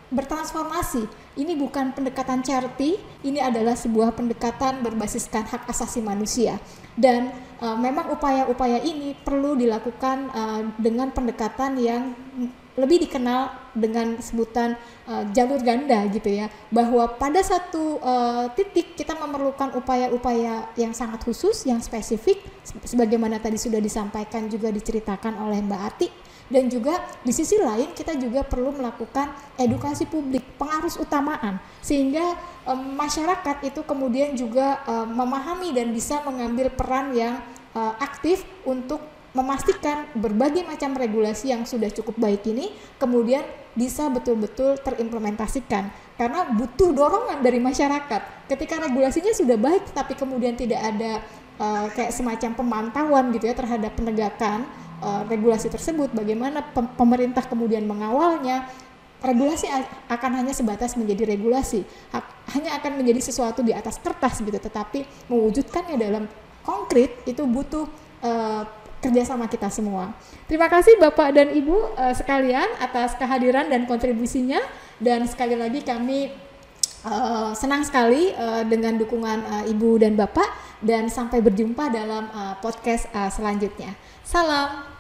bertransformasi. Ini bukan pendekatan charity, ini adalah sebuah pendekatan berbasiskan hak asasi manusia. Dan memang upaya-upaya ini perlu dilakukan dengan pendekatan yang lebih dikenal dengan sebutan jalur ganda gitu ya, bahwa pada satu titik kita memerlukan upaya-upaya yang sangat khusus, yang spesifik, sebagaimana tadi sudah disampaikan juga diceritakan oleh Mbak Ati. Dan juga di sisi lain kita juga perlu melakukan edukasi publik, pengarus utamaan, sehingga masyarakat itu kemudian juga memahami dan bisa mengambil peran yang aktif untuk memastikan berbagai macam regulasi yang sudah cukup baik ini kemudian bisa betul-betul terimplementasikan, karena butuh dorongan dari masyarakat. Ketika regulasinya sudah baik tapi kemudian tidak ada kayak semacam pemantauan gitu ya terhadap penegakan regulasi tersebut, bagaimana pemerintah kemudian mengawalnya, regulasi akan hanya sebatas menjadi regulasi, hanya akan menjadi sesuatu di atas kertas gitu, tetapi mewujudkannya dalam konkret itu butuh kerjasama kita semua. Terima kasih Bapak dan Ibu sekalian atas kehadiran dan kontribusinya, dan sekali lagi kami senang sekali dengan dukungan Ibu dan Bapak, dan sampai berjumpa dalam podcast selanjutnya. Salam.